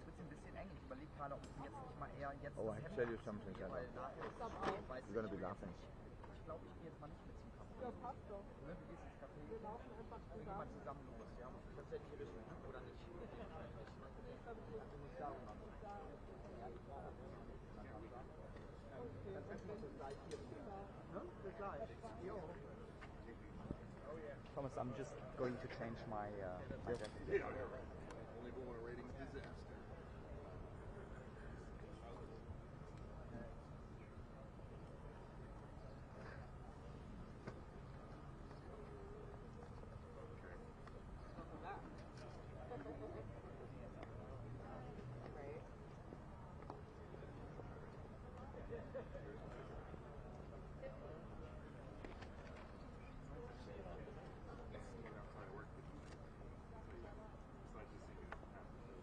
jetzt wird es ein bisschen eng. Ich überlege gerade, ob wir jetzt nicht mal eher jetzt Oh, das I Hemd tell you anziehen, something, weil Sarah. nachher weiß You're gonna be ich laughing. Ich glaube, ich gehe jetzt mal nicht mit zum Café. Ja, passt doch. Ne, du gehst ins Café. Wir laufen einfach Wir gehen mal zusammen. zusammen los, ja? Tatsächlich Richtung oder nicht? Ich glaube, ich muss Da sagen. Okay, Dann treffen wir uns gleich hier wieder. Ne? Bis gleich. Jo. Thomas, I'm just going to change my jacket. Only going a ratings disaster. Outside of work, it's not just thinking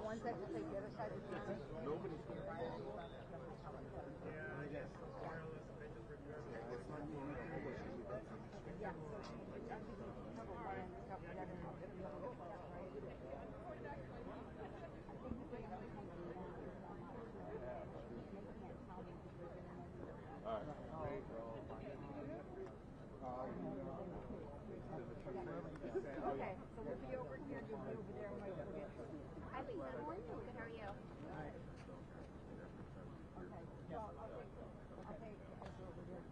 ones that take the other side of the line. Nobody's going to call. Yeah, so I think you can cover one and stuff like that, and then the other one, right? I think we bring them to come to the line, it's not much, so they can't tell me because they're gonna know. All right. Okay, so we'll be over here, you'll be over there, and we'll get. Hi, Lisa. Good, how are you? Okay, well, I'll take it over here.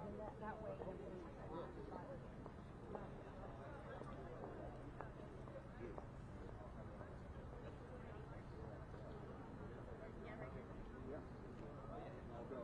Even that way, Yeah. I'll go.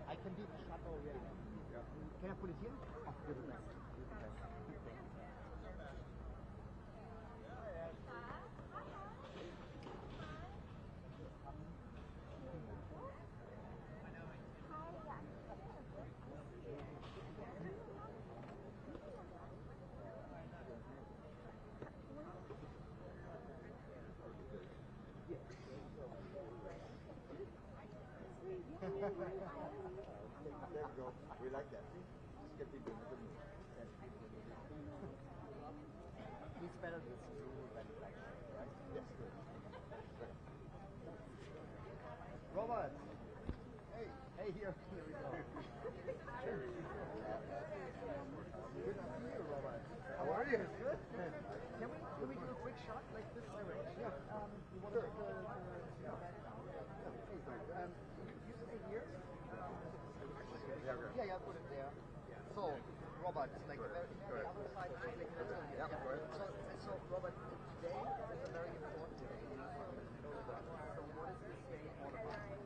I can be the shuttle, yeah. Can I put it here? Oh, good. There we go. We like that. Just get people in the mood. He's better than manufacturing, right? Yes. Robert! Hey. Hey, here we go. Good to see you, Robert. How are you? Good. Can we do a quick shot like this direction? Yeah. You want to make the background? Hey, you stay here? Yeah, put it there. So, Robert, like the very other side of the Yeah, go ahead. So, Robert, today is a very important day. So, what is this day all about?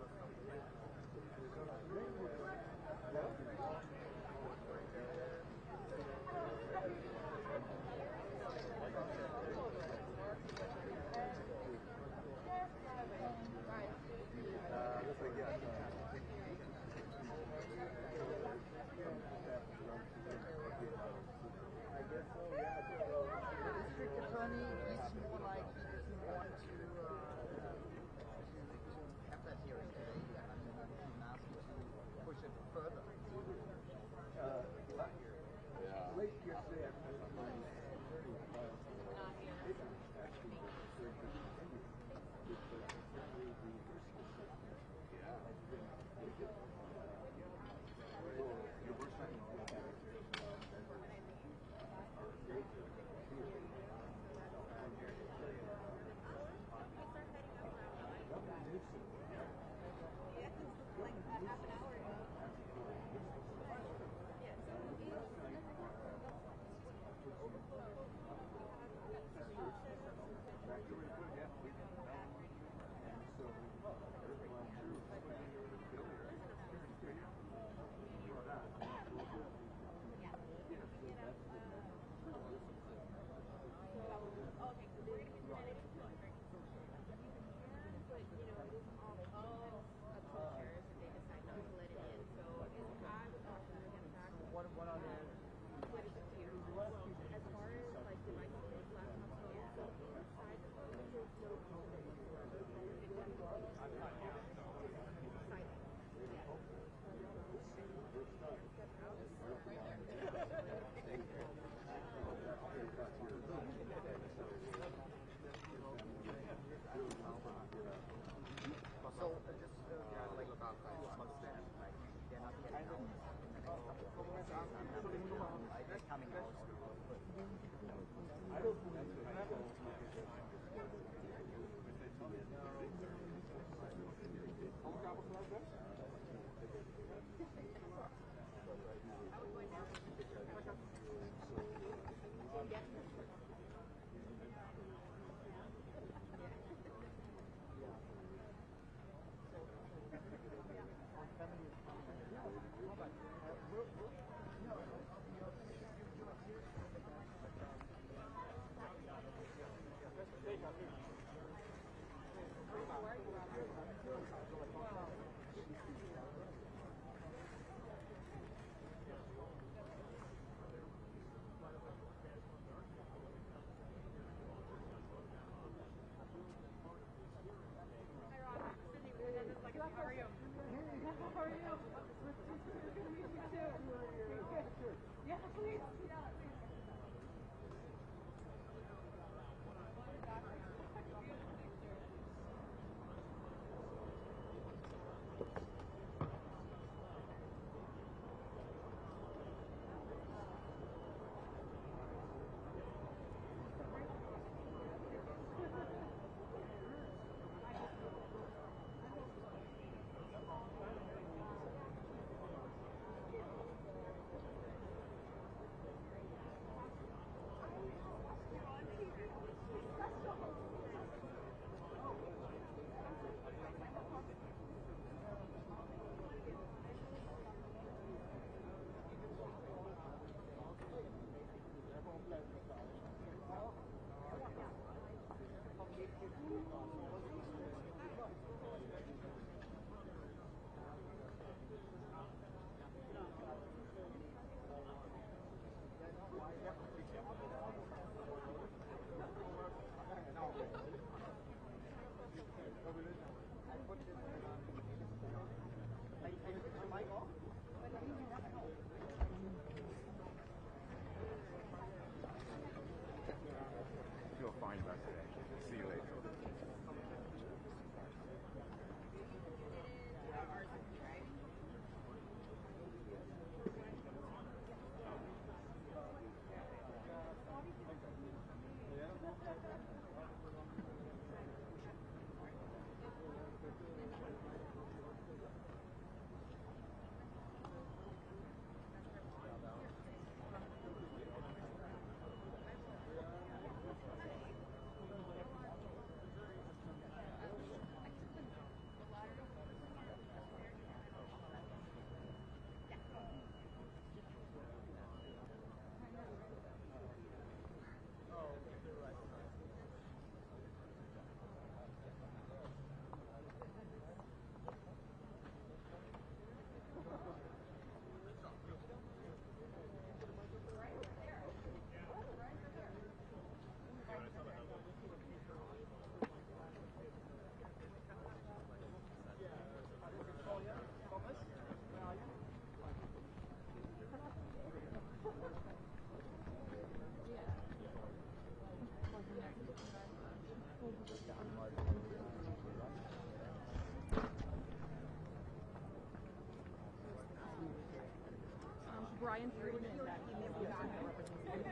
Brian Friedman that he may be using the representation.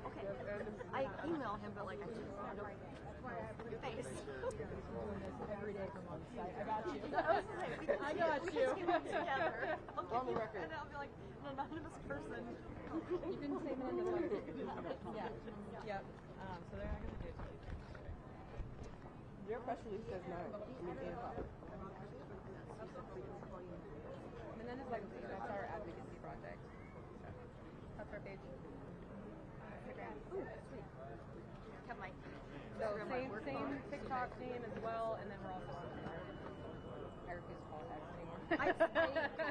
Okay. I email him, but like I just I don't your face. Every day for months. I got you. I got you. Together. On the record. And I'll be like an anonymous person. You didn't say Menendez. Yeah. Yep. So they're not gonna do it. Your press release says 9. I mean 8 o'clock. Menendez Legacy, that's our advocacy project. That's our page. Instagram. Ooh, sweet. Kept my So same TikTok name as well, and then we're also on Twitter. I refuse to call it X anymore.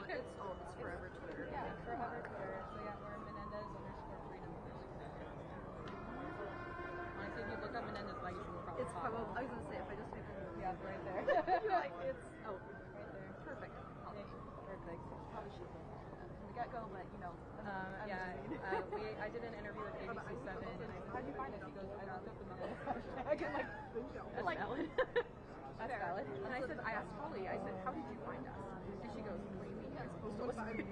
it's forever Twitter. Yeah, it's forever Twitter. So yeah, we're Menendez_freedom. Honestly, if you look up Menendez Legacy, you'll probably It's probably, I was going to say, if I just make a little yeah, right there. you're like, it's, oh, Right there. perfect. Perfect. Probably should have from the get-go, but, you know. I did an interview with ABC 7, and how'd you find us? He goes, I looked up the Menendez hashtag, and that's Like, valid. That's valid. And I asked Holly, I said, how did you find us? And she goes, what do you mean? I was supposed to listen.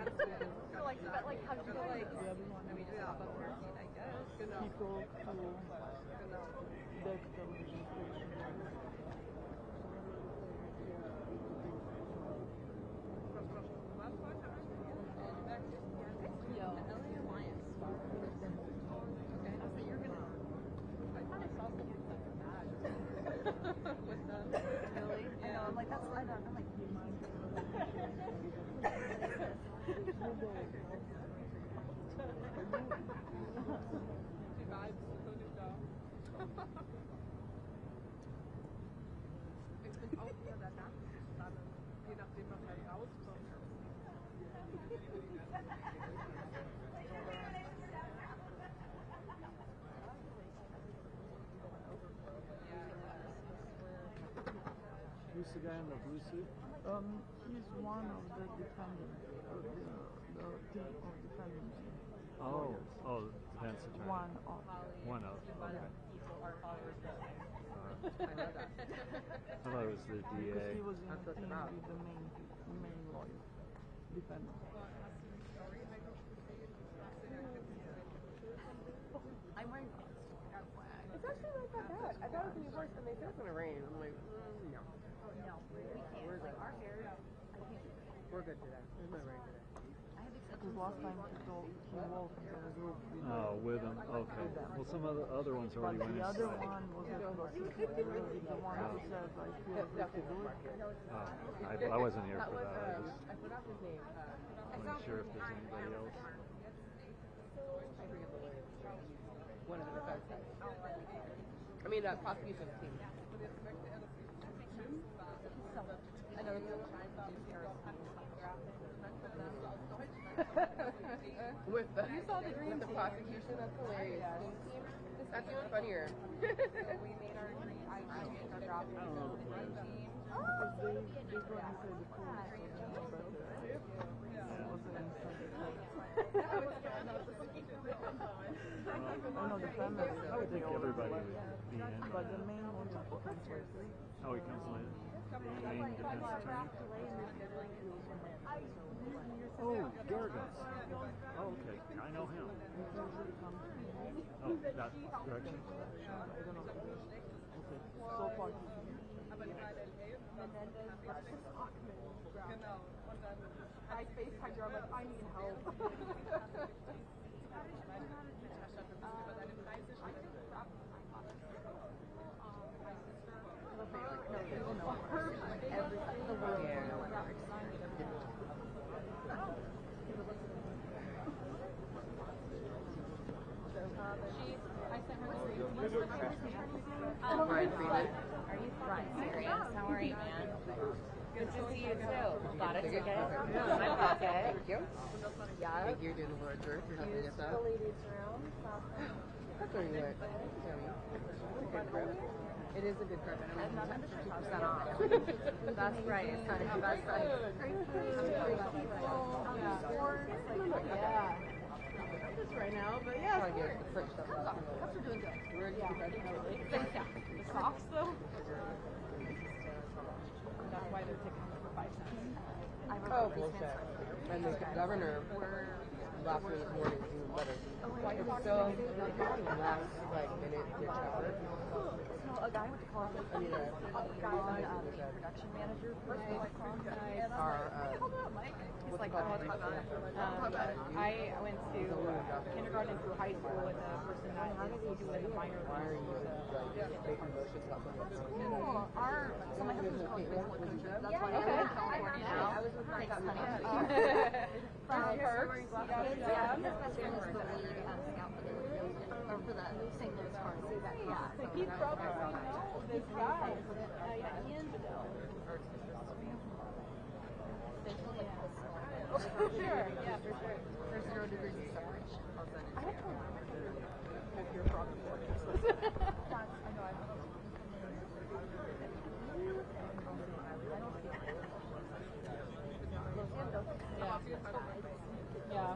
So like, but like, how did you Like, like, and we just pop up in our feed, I guess. People who deck television station. Yo, LA Alliance. Okay. I thought you were gonna. I thought I saw something like that. With them. really? I know, I'm like, that's, I don't, I'm like, Two vibes, so new dog. Ich bin auch hier der Nachrichtenladen, je nachdem, was halt rauskommt. Who's the guy in the blue suit? He's one of the defendants, the team of defendants. Oh, defense attorney. One of. One of. Okay. People are followers. I know that. I thought it was the Because DA. he was in That's a what team it's about. with the main lawyer, defendant. I'm wearing gloves. It's actually not that bad. I thought it was going to be worse, and they said it's going to rain. I'm like, no. No, we can't. Like, our hair, I can't do it. We're good today. There's no rain today. I have Because acceptance. last time he walked into the group with Oh, with him. Okay. Well, some of the other ones but already went the in. other one was the one who said, I feel free to do it. Oh, I wasn't here for that. I forgot his name. I wasn't sure if there's anybody else. I forget the name. One of the defense guys. I mean, prosecution team. I know. With the, you saw the dream, the prosecution. That's hilarious. That's even funnier. We made our dream. I made our drop. I don't know. Because they probably said the cool was I know the family. I would think everybody would be in. But the main one was the counselor. Oh, he comes later. The main defense attorney. Oh, Garagos. Oh, okay. I know him. Oh, that direction. I don't know. Okay. So far, I FaceTimed her. I'm like, I need help. Brian Freeman. Are you fine? Serious? How are you, man? Good to see you too. Got it today? I'm okay. Thank you. Yeah. I think you're doing the Lord's work. You're helping us out. That's where you went. It's a good crib. It is a good crib. And I'm 50% off. That's right. It's kind of that's right. Great food, sports, yeah. Just right now, but yeah. Cups are doing good. We're Thanks, yeah. The socks though. That's why they're ticking for 5 cents. Oh, bullshit. And the governor last minute morning is even better. So, last minute ditch effort. So a guy went to college with me, the production manager for he's like, I don't want to talk about it. I went to kindergarten through high school with a person that is doing a minor. Why are you making motions about something? Cool. So my husband's college baseball coach. That's why I'm in California now. I was with my son. His best friend is the lead scout for the St. Louis Cardinals. Yeah. He's probably this guy. Ian Bedell. For sure, yeah, for sure. There's 0 degrees of separation. I have to if you're from the I know. Yeah.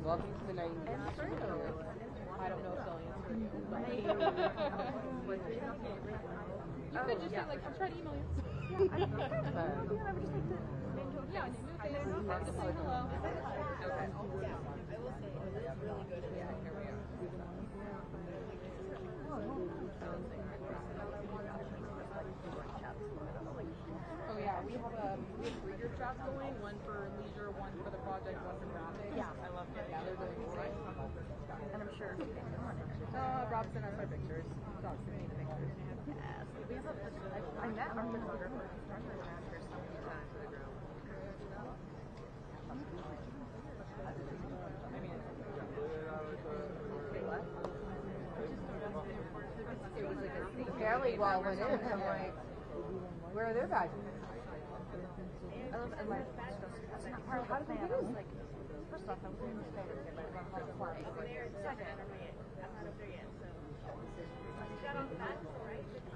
Welcome to the 90s. I don't know if they'll answer you, but you could just say like, I'm trying to email you. Yeah, just say hello. Okay. Oh yeah, we have 3 group chats going, one for leisure, one for the project, one for graphics. Yeah. I love it. Yeah, they're doing great. And I'm sure. Robson has our pictures. Robson made the pictures. Yes. I met our photographer. He's started an actor so many times in the group. It was like a fairly well went in. I'm like, where are their badges? I love and my that's not part of the plan. I was like, first off, I was in this favor to get my home flying. Second,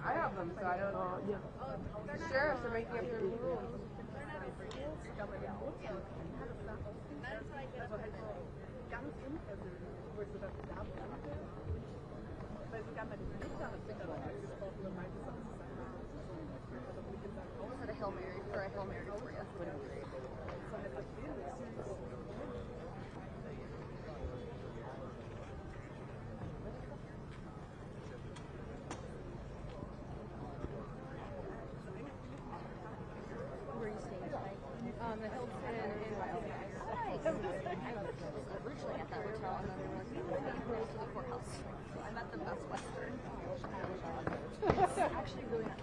I have them, so I don't know. The sheriffs are making up their rules. Almost had a Hail Mary for you. Where are you staying tonight? The Hilton in Wyoming. Nice. I was originally at that hotel, and then they were like, "We want to go to the courthouse." So I'm at the Best Western. It's actually really nice.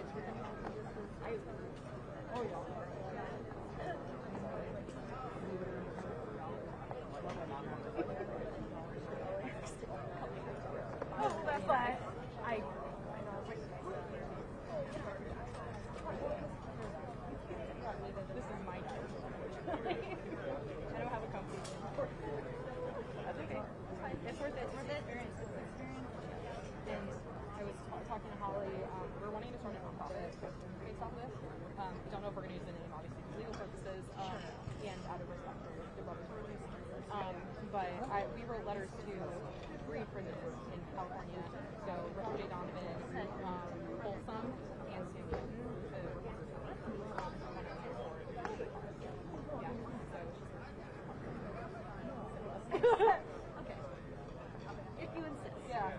Oh yeah. That's why I know. This is my time. I don't have a company. That's okay. It's worth it. It's worth it. Experience. And I was talking to Holly. We're wanting to start a nonprofit based off of this. Don't know if we're going to use the name, obviously, for legal purposes, and out of respect for the brothers' release. But we wrote letters to three prisons in California. So Richard J. Donovan, Folsom, and Sam Newton. Okay. If you insist. Yeah.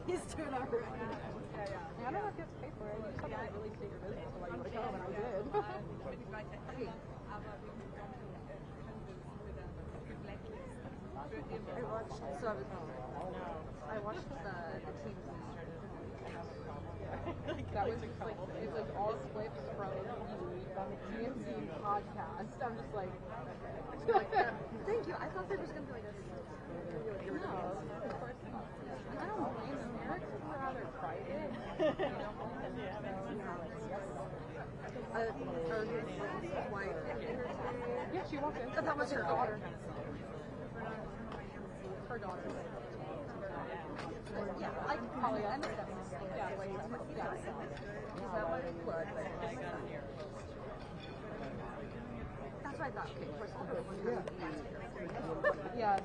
He's doing all right. I don't know if you have to pay for it. You just have to like, really state your business to like want to come, and I did. I watched the team. That was like it's like all clips from the TMZ podcast. I'm just like, Thank you. I thought there was going to be like a no, of course not. I don't blame them. Eric's rather private. his wife. Yeah, she walked in. That was her daughter. Her daughter. Yeah, I probably understand. Yeah, He's not my blood, but that's why I thought, okay, first of all, Yes.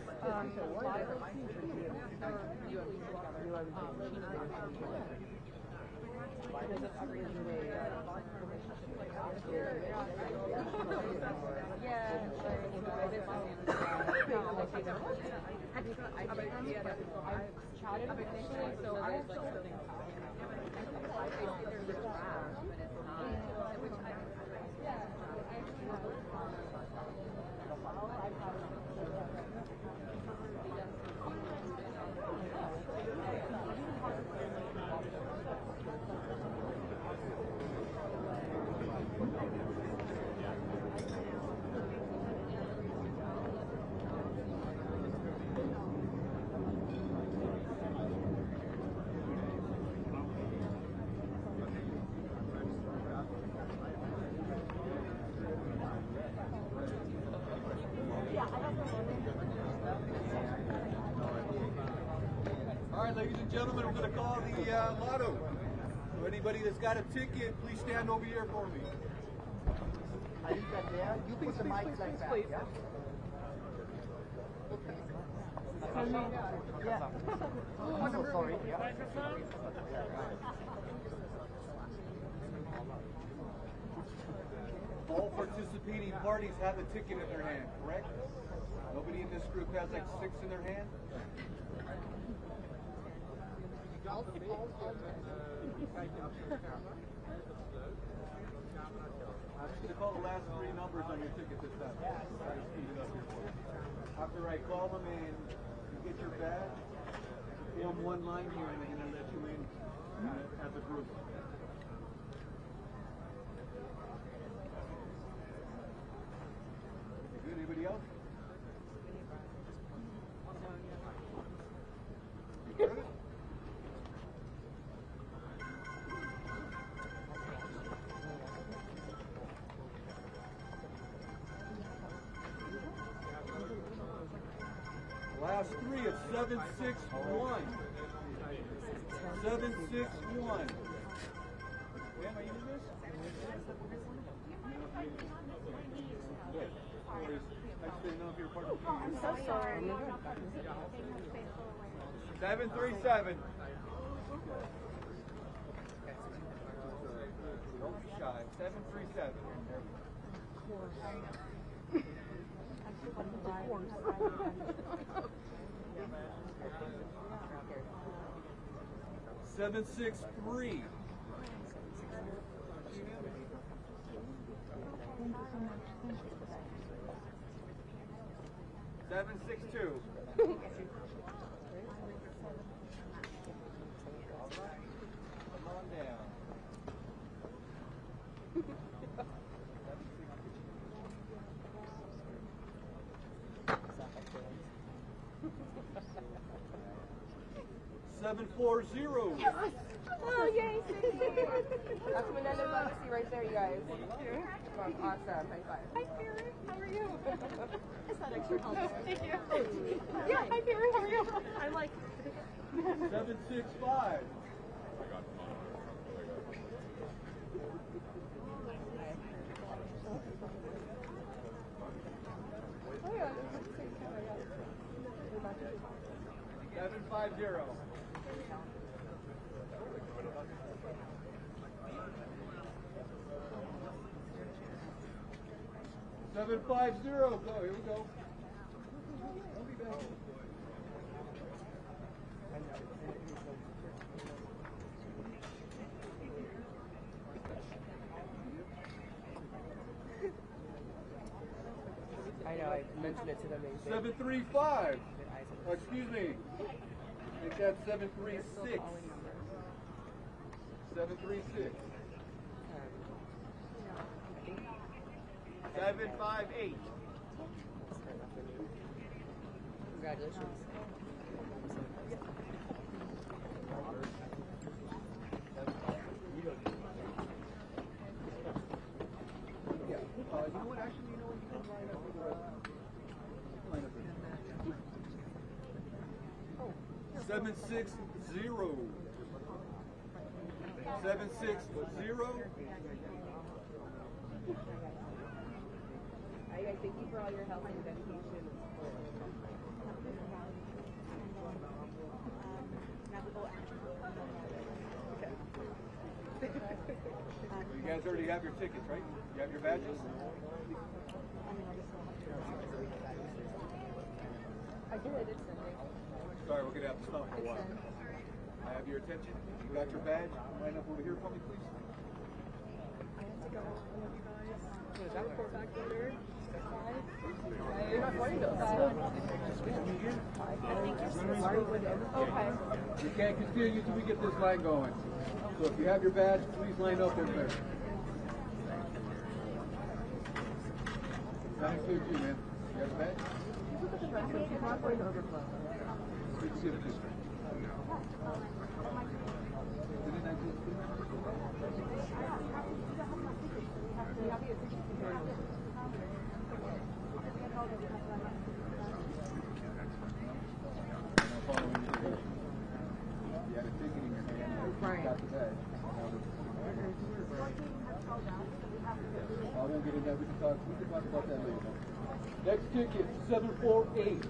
All right, ladies and gentlemen, we're going to call the lotto. So anybody that's got a ticket, please stand over here for me. I leave that there. You put the mic like that. please. Yeah? Yeah. I'm so sorry. Yeah. All participating parties have a ticket in their hand, correct? Nobody in this group has like 6 in their hand? I'm just going to call the last 3 numbers on your ticket this time. Try to speed it up here for you. After I call them and you get your badge, form one line here and they're going to let you in as a group. Good. Anybody else? Good. Last 3 is 761. 761. Ma'am, are you in this? Good. No worries. I just didn't know if you were part of the team. I'm so sorry. 737. Don't be shy. 737. 763. 762. All right. Come on down. 740. Oh, yay, Sydney. That's Menella's legacy right there, you guys. Awesome. High five. Hi, Karen. How are you? Is that extra helpful? Thank you. Yeah, hi, Karen. How are you? I'm like, 765. Oh, yeah. 750. 750. Go. Here we go. I'll be back. I know, I mentioned it to them. 735. Excuse me. I think that's 736. 736. 758. Congratulations. Yeah. You know what? Actually, you know what? You can line up with the line up with 760. 760. for all your help and dedication and support. You guys already have your tickets, right? You have your badges? I did. It's Sunday. Sorry, we're gonna have to stop for a while. I have your attention. You got your badge? Line up over here for me, please. I have to go with you guys. Is that report back later? You're not going to Okay. We can't continue till we get this line going. So if you have your badge, please line up over there. That includes you, man. You have a badge? It's not going to overflow. Good to see you. You had a ticket in your hand. You got the badge. I won't get into that. We can talk about that later. Next ticket, 748.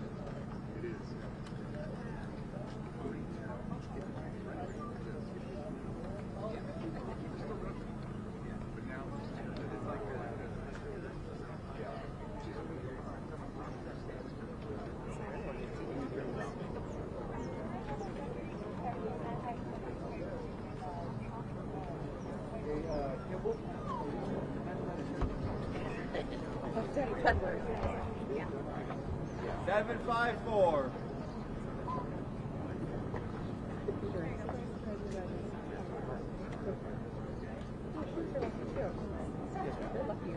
Yeah. 754. They're lucky.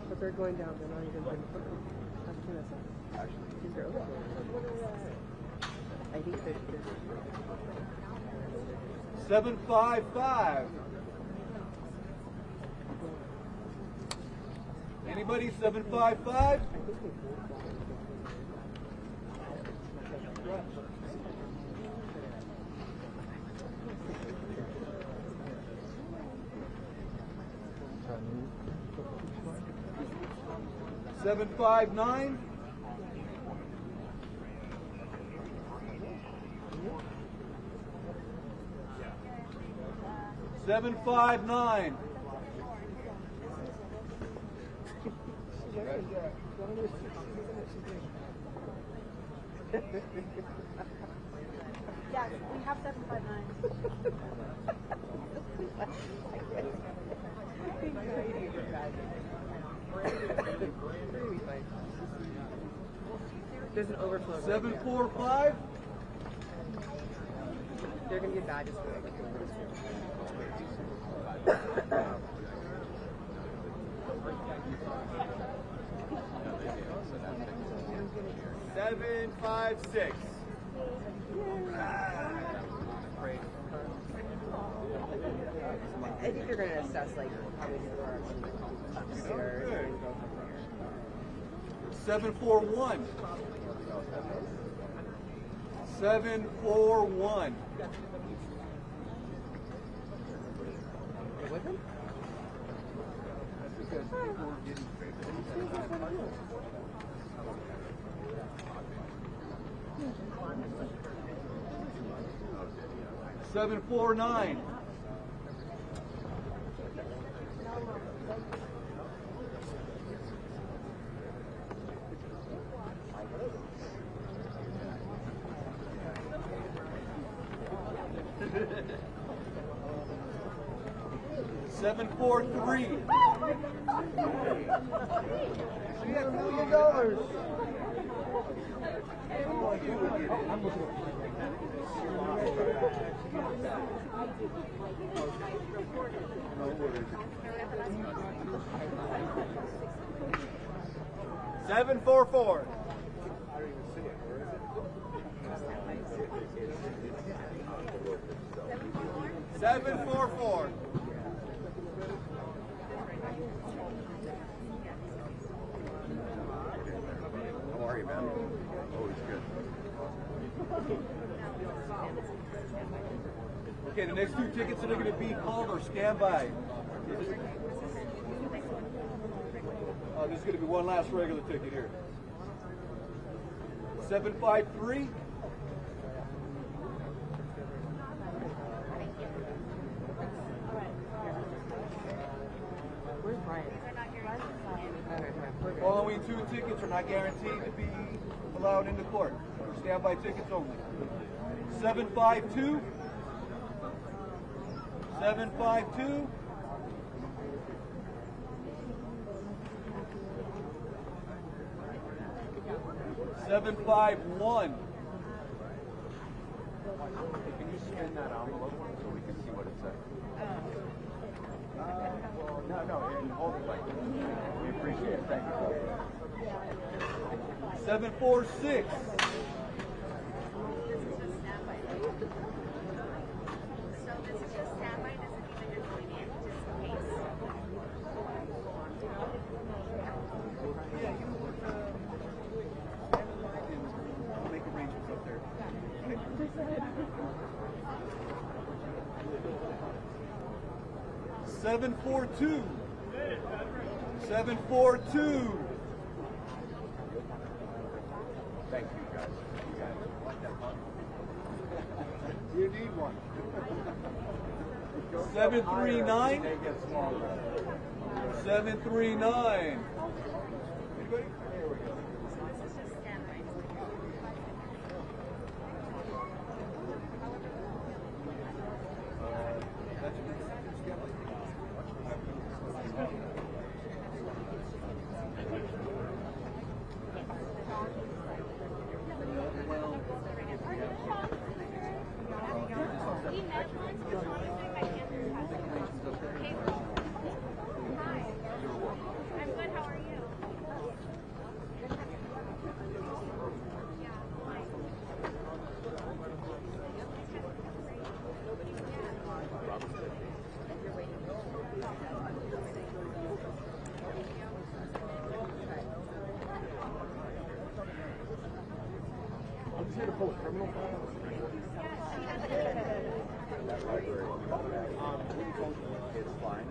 But they're going down. They're not even going to actually, I think they're 755. Anybody? 755? Seven, 5, 9. Seven, 5, 9. Yes, we have 759. 'There's an overflow. 745. They're going to get badges for it. 756. I think they're going to assess like how many there are upstairs and go from there. 741. 741. With them? That's because people are getting 749. $743. We have $1 million. $744. 744. How are you, man? Always good. Okay, the next two tickets that are going to be called are standby. This is going to be one last regular ticket here. 753. Where's Brian? Following two tickets are not guaranteed to be allowed into court. Standby tickets only. 752. 752. 751. Can you spin that envelope so we can see what it says? No, and hold it like this. We appreciate it. Thank you. 746. So this is just standby, doesn't mean that you're going in, just in case. I'll make arrangements up there. 742. 742. Thank you, guys. You need one. 739. They get smaller. 739. Anybody? Here we go. This is just standby. I'm good, how are you? I'm just here to pull a criminal file. That library. It's fine.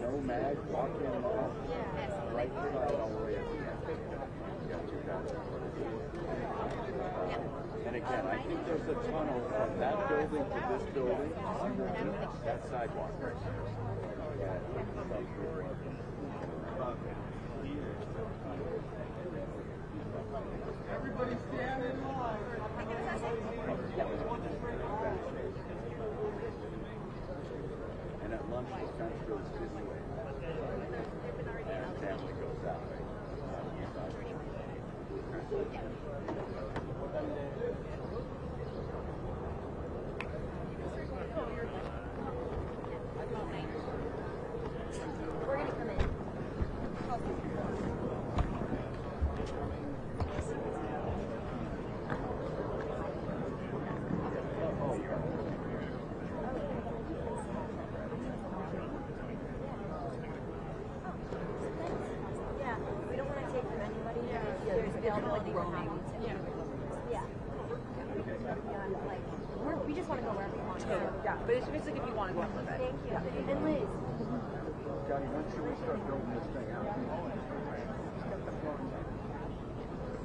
No mag, walk in right side all the way at the end. Yeah, 2,000. And again, I think there's a tunnel from that building to this building. That sidewalk right there. Everybody stand in line. And at lunch, the fence goes this way. And family goes that way. We're gonna come in. Yeah, we don't want to take from anybody. There's availability roaming. Yeah. We just want to go wherever we want. Yeah, but it's basically if you want to go up with it. Thank you. And Liz. Johnny, when should we start building this thing out?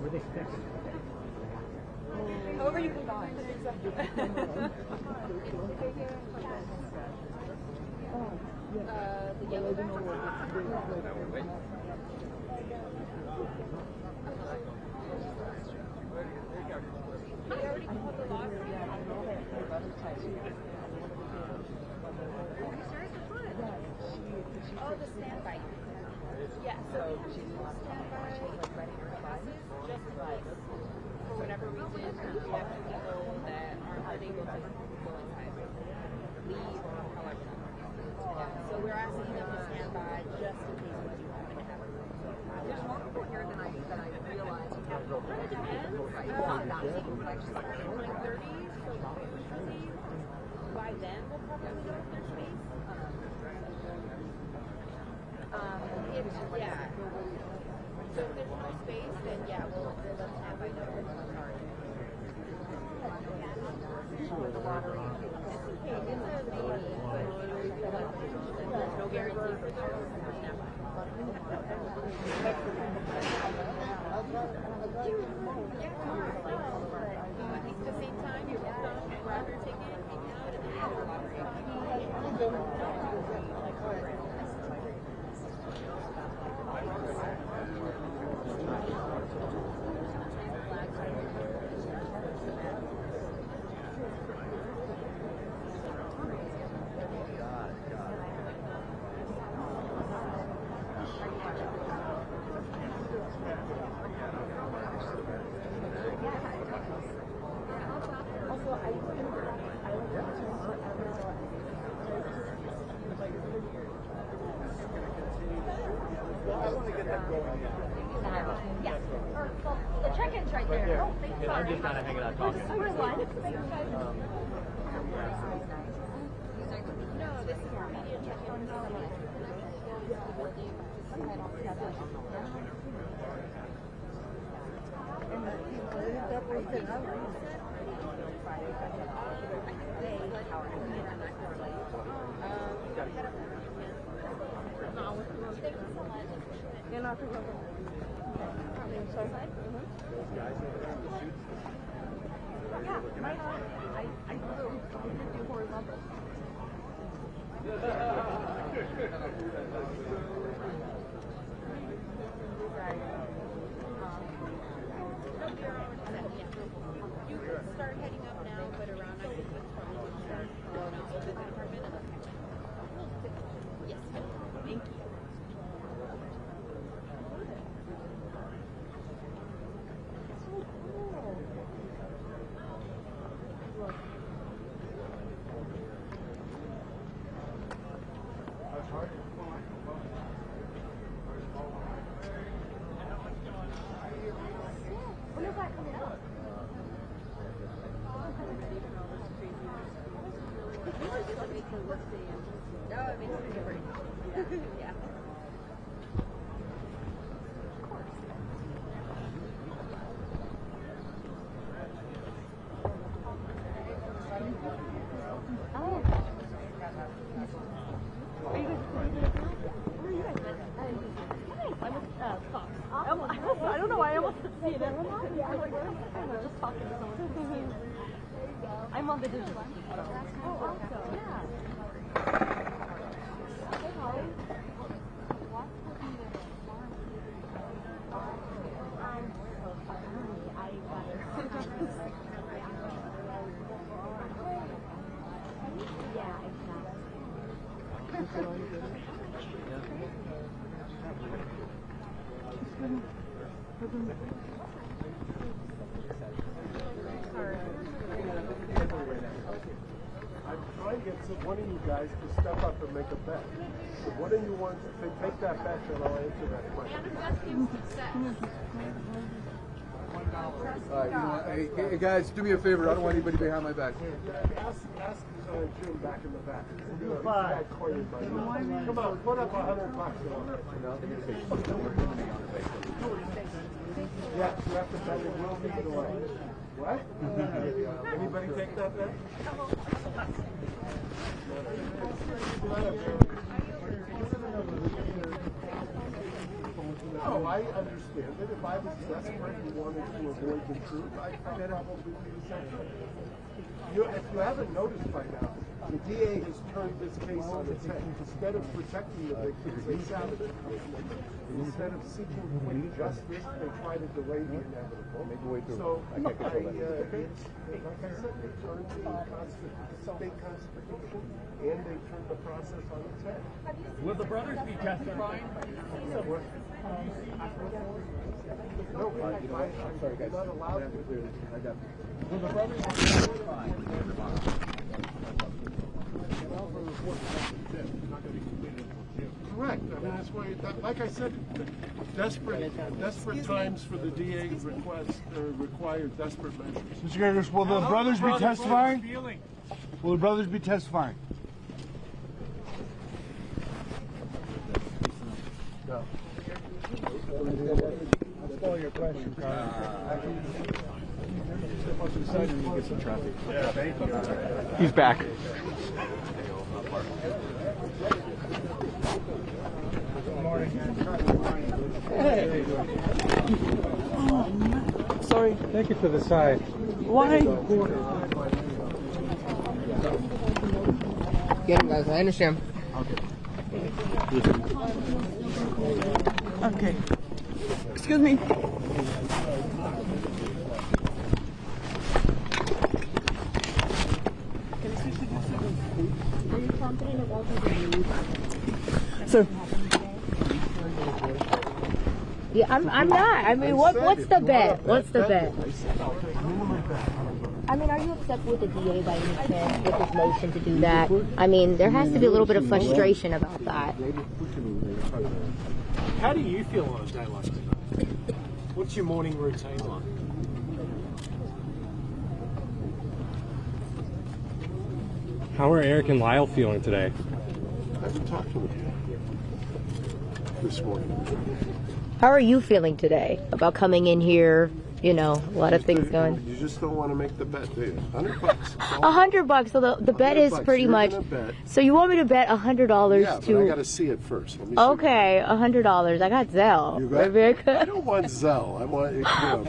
Were they expecting? However you can buy. The yellow Oh, the standby. Yeah, so she's standby just for whatever reason we have people that aren't unable to go inside, leave or however. So we're asking them to stand by just in case we do happen to have a room. There's more people here than I realized. It kind of depends. Like 30s, so by then we'll probably go if there's space. Yeah. So if there's no space, then yeah, we'll let stand by know. lottery. It's a lady, but there's no guarantee for those. I think at the same time, you booked on, grab your ticket, hang out, and then have the lottery. Yeah. Well, the check-in's right there. Oh, thank you. I'm just kind of hanging out talking. No, this is media check-in. I do horizontal. You could start heading up now, but around I think it's probably the department. Yes. Thank you. When is that coming out? No, it makes a difference. Yeah. I don't know why I almost didn't see it. I was like, I'm just talking to someone. I'm on the digital one. Oh, awesome. Yeah. Hey, Holly. Yeah, I'm trying to get one of you guys to step up and make a bet. So what do you want to take that bet and I'll answer that question. Hey guys, do me a favor. I don't want anybody behind my back. Ask Jim back in the back. Come on, put up $100. Yes, you have to bet it will be delayed. What? Anybody take that bet? No, I understand it. If I was desperate and wanted to avoid the truth, I'd probably be the same. If you haven't noticed by now, the DA has turned this case on its head. Instead of protecting the victims, they sabotage it. Instead of seeking quick justice, they try to delay the inevitable. So, like I said, they turned the state constitution and they turned the process on its head. Will the brothers be testifying? No, I'm not allowed to. Will the brothers be testifying? Correct. I mean, that's why, like I said, desperate times for the DA require desperate measures. Mr. Gergis, will the brothers be testifying? Will the brothers be testifying? No. That's all your question, Carl. He's back. Sorry. Take it to the side. Why? Get him, guys. I understand. Okay. Excuse me. So. Yeah, I'm not. I mean, what's the bet? What's the bet? I mean, are you upset with the DA by any chance with his motion to do that? I mean, there has to be a little bit of frustration about that. How do you feel on a day like today? What's your morning routine like? How are Eric and Lyle feeling today? I haven't talked to them this morning. How are you feeling today about coming in here? You know, a lot of things going. You just don't want to make the bet, do you? $100. $100. So the bet is pretty much. So you want me to bet $100 yeah, to? But I got to see it first. Let me see okay, $100. I got Zelle. You got? Very good. I don't want Zelle. I want.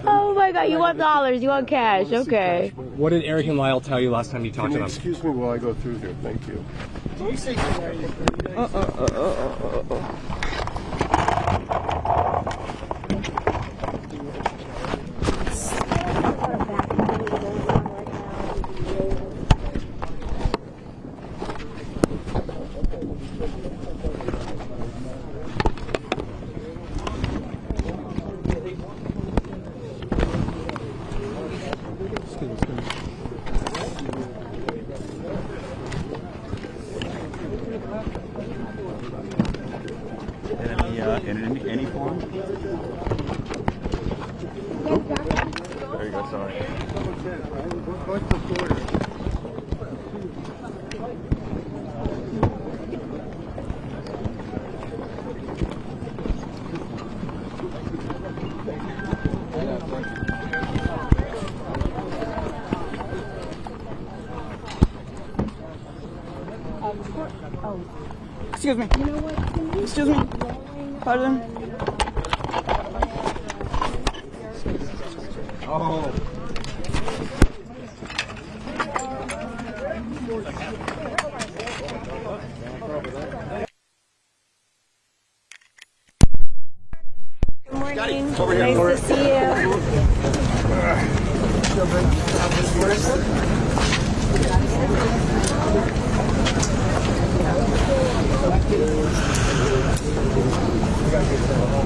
Oh my God! You want dollars? You want cash? Okay. What did Eric and Lyle tell you last time you talked to them? Excuse me while I go through here. Thank you. Do you see in any form? There you go, sorry. Excuse me. Excuse me. Pardon. Oh. Good morning. Over here. Nice to see you.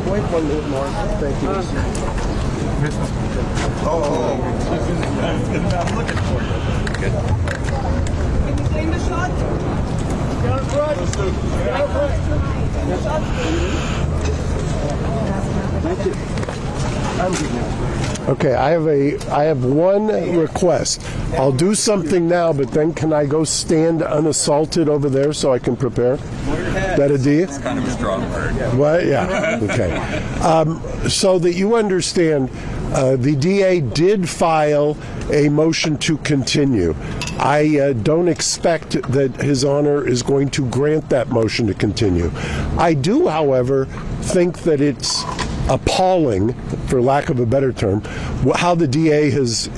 Wait 1 minute more. Thank you. Oh. I'm looking for you. Good. Can you clean the shot? Down front. Down front. Shot. Thank you. I'm good now. Okay, I have one request. I'll do something now, but then can I go stand unassaulted over there so I can prepare? Is that a deal? It's kind of a strong word. What? Yeah. Okay. So that you understand, the DA did file a motion to continue. I don't expect that His Honor is going to grant that motion to continue. I do, however, think that it's appalling, for lack of a better term, how the DA has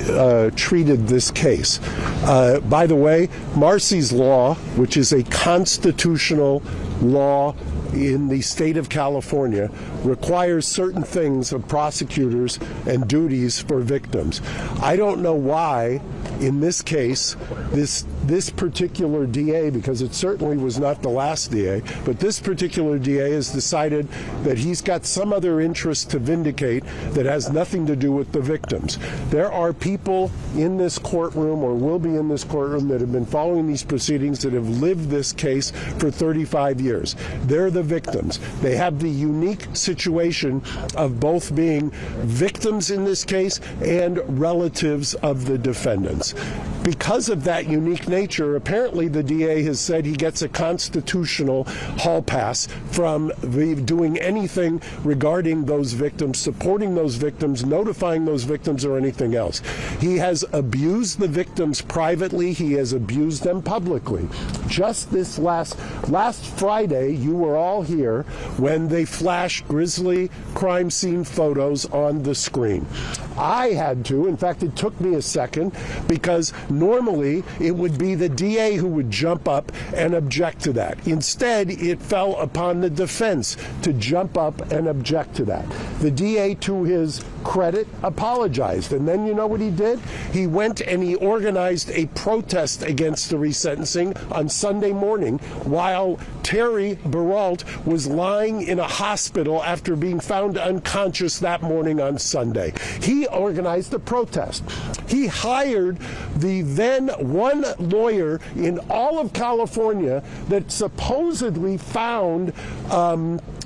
treated this case. By the way, Marcy's Law, which is a constitutional law in the state of California, requires certain things of prosecutors and duties for victims. I don't know why, in this case, this particular DA, because it certainly was not the last DA, but this particular DA has decided that he's got some other interest to vindicate that has nothing to do with the victims. There are people in this courtroom, or will be in this courtroom, that have been following these proceedings, that have lived this case for 35 years. They're the victims. They have the unique situation of both being victims in this case and relatives of the defendants. because of that unique nature, apparently the DA has said he gets a constitutional hall pass from doing anything regarding those victims, supporting those victims, notifying those victims, or anything else. He has abused the victims privately. He has abused them publicly. Just this last Friday, you were all here when they flashed grisly crime scene photos on the screen. I had to, in fact, it took me a second, because normally it would be the DA who would jump up and object to that. Instead, it fell upon the defense to jump up and object to that. The DA, to his credit, apologized. And then you know what he did? He went and he organized a protest against the resentencing on Sunday morning while Terry Beralt was lying in a hospital after being found unconscious that morning on Sunday. He organized a protest. He hired the then one lawyer in all of California that supposedly found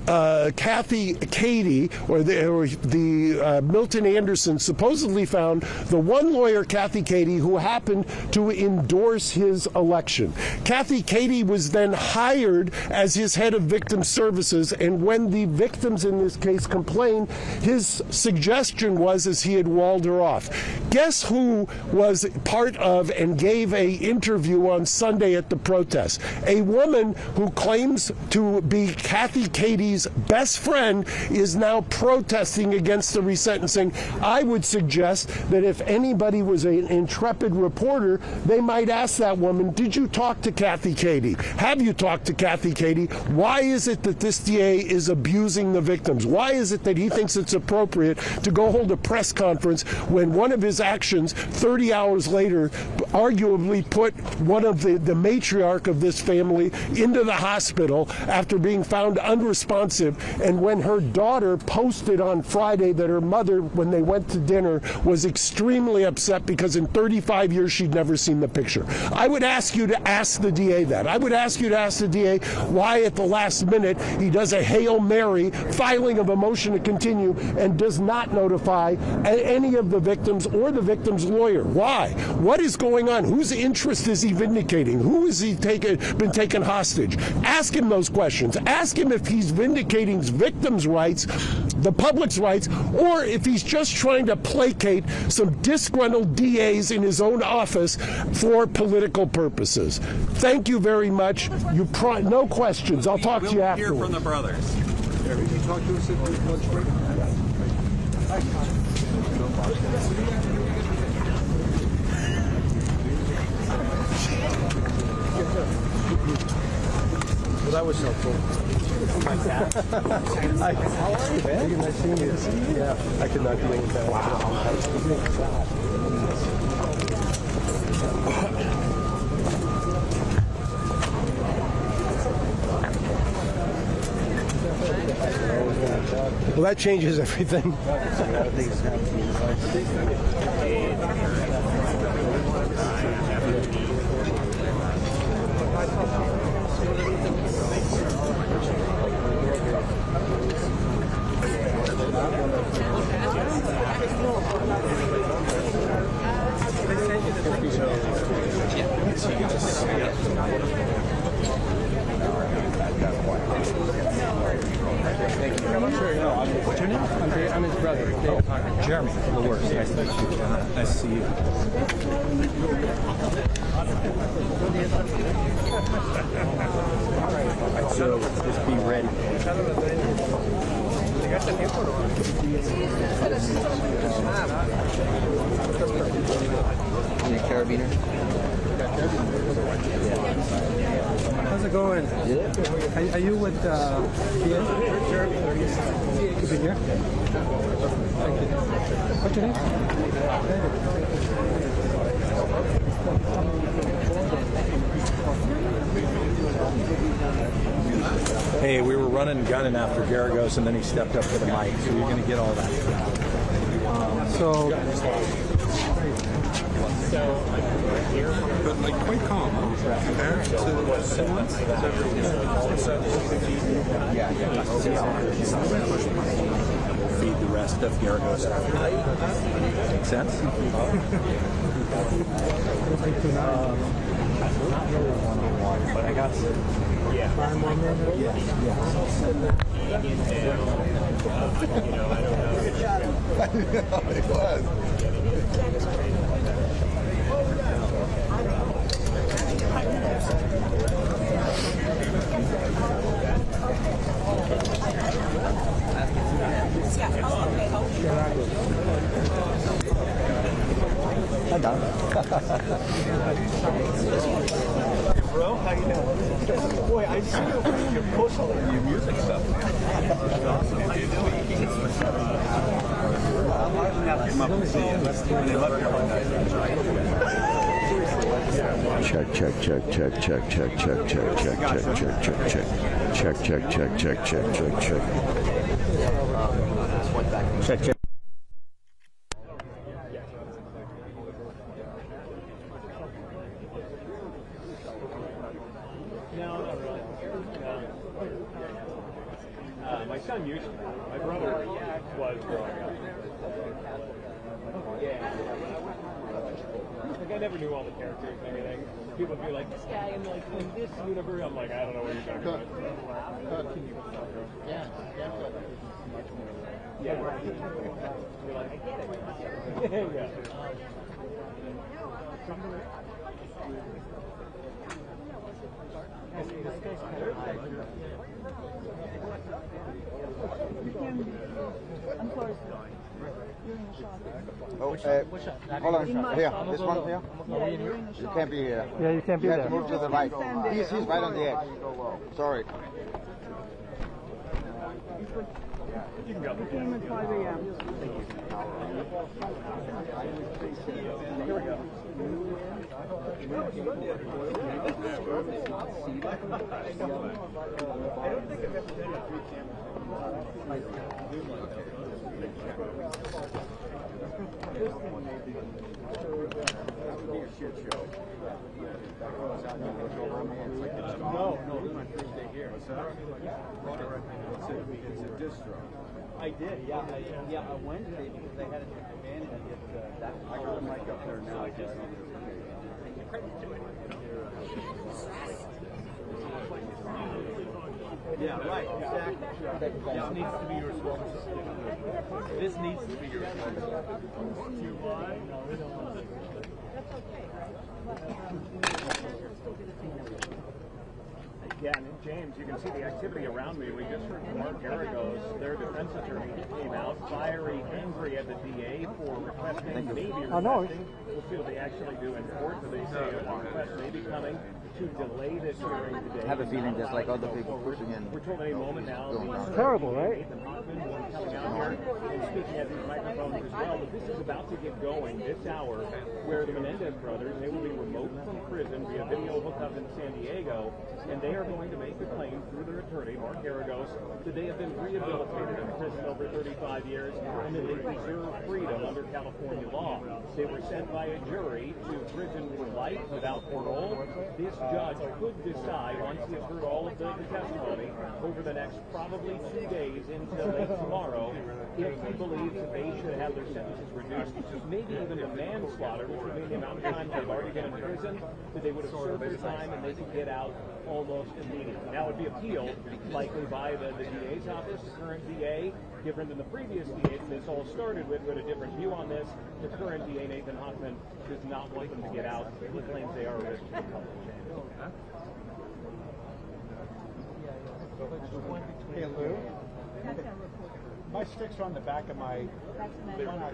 Kathy Cady, or the Milton Anderson supposedly found the one lawyer, Kathy Cady, who happened to endorse his election. Kathy Cady was then hired as his head of victim services, and when the victims in this case complained, his suggestion was as he had walled her off. Guess who was part of and gave a interview on Sunday at the protest? A woman who claims to be Kathy Cady's best friend is now protesting against the resentencing. I would suggest that if anybody was an intrepid reporter, they might ask that woman, did you talk to Kathy Cady? Have you talked to Kathy Cady? Why is it that this DA is abusing the victims? Why is it that he thinks it's appropriate to go hold a press conference when one of his actions 30 hours later arguably put one of the matriarch of this family into the hospital after being found unresponsive, and when her daughter posted on Friday that her mother, when they went to dinner, was extremely upset because in 35 years she'd never seen the picture? I would ask you to ask the DA that. I would ask you to ask the DA why at the last minute he does a Hail Mary filing of a motion to continue and does not notify any of the victims or the victim's lawyer. Why? What is going on? Whose interest is he vindicating? Who has he been taken hostage? Ask him those questions. Ask him if he's vindicating victims' rights, the public's rights, or if he's just trying to placate some disgruntled DAs in his own office for political purposes. Thank you very much. No questions. I'll talk to you afterwards. Hear from the brothers. Can you talk to us at the lunch break? Well, that was helpful. How are you, man? Nice seeing you. Yeah, I could not deal with that. Wow. Well, that changes everything. What's your name? I'm his brother. Jeremy. The worst. Nice to meet you. Nice to see you. So just be ready. Need a carabiner? How's it going? Yeah. Are you with PA? Keep it here. Thank you. What's your name? Hey, we were running and gunning after Garagos, and then he stepped up to the mic, so you're going to get all that. But like quite calm compared to 2 months. read the rest of Garagos. Make sense? Not really one-on-one, but I got yeah. It was. Hi, Don. Hey, bro, how you doing? Boy, I see your post all over your music stuff. It's awesome. How you doing? Check, check, check, check, check, check, check, check, check, check, check, check, check, check, check, check, check, check, check, check. Check, check. No, not really. My son used to. My brother was growing up. Yeah. Like I never knew all the characters and everything. People would be like, this guy in like in this universe. I'm like, I don't know what you're talking about. Yeah. Yeah. You're like, I get it. Yeah. I'm sorry. You're in the shot. Oh, hold on. Here, this one here. Yeah, you're in the You shot. can't be here. Yeah, you can't be You there. have to move to the right. He's right on the edge. Sorry. You can go. Came at 5 a.m. Here we go. No, this is my first day here. What's that? It's a distro. I did, yeah. Wednesday because they had it in command and that. I got a mic up there now. I guess. Yeah, right, exactly. This needs to be your responsibility. This needs to be your responsibility. Too wide? No, we don't want to. Yeah, and James, you can see the activity around me. We just heard from Mark Garagos, their defense attorney, came out fiery, angry at the DA for requesting, maybe requesting. We'll see what they actually do in court, but they say a request may be coming to delay this hearing today. I have a feeling just like other people pushing in. We're told any moment now. It's terrible, right? Nathan Hoffman will be coming out here and speaking at these microphones as well. But this is about to get going this hour, where the Menendez brothers, they will be remote from prison via video hookup in San Diego, and they are going to make the claim through their attorney, Mark Garagos, that they have been rehabilitated in prison over 35 years and that they deserve freedom under California law. They were sent by a jury to prison for life without parole. This judge could decide, once he has heard all of the testimony, over the next probably 2 days until late tomorrow, if he believes that they should have their sentences reduced, maybe even to manslaughter, which would mean the amount of time they've already been in prison, that they would have served their time and they could get out almost immediately. Now, it would be appealed likely by the DA's office, the current DA, different than the previous DA that this all started with, who had a different view on this. The current DA, Nathan Hoffman, does not want them to get out. He claims they are a risk to the public. Hey, Lou. My sticks are on the back of my.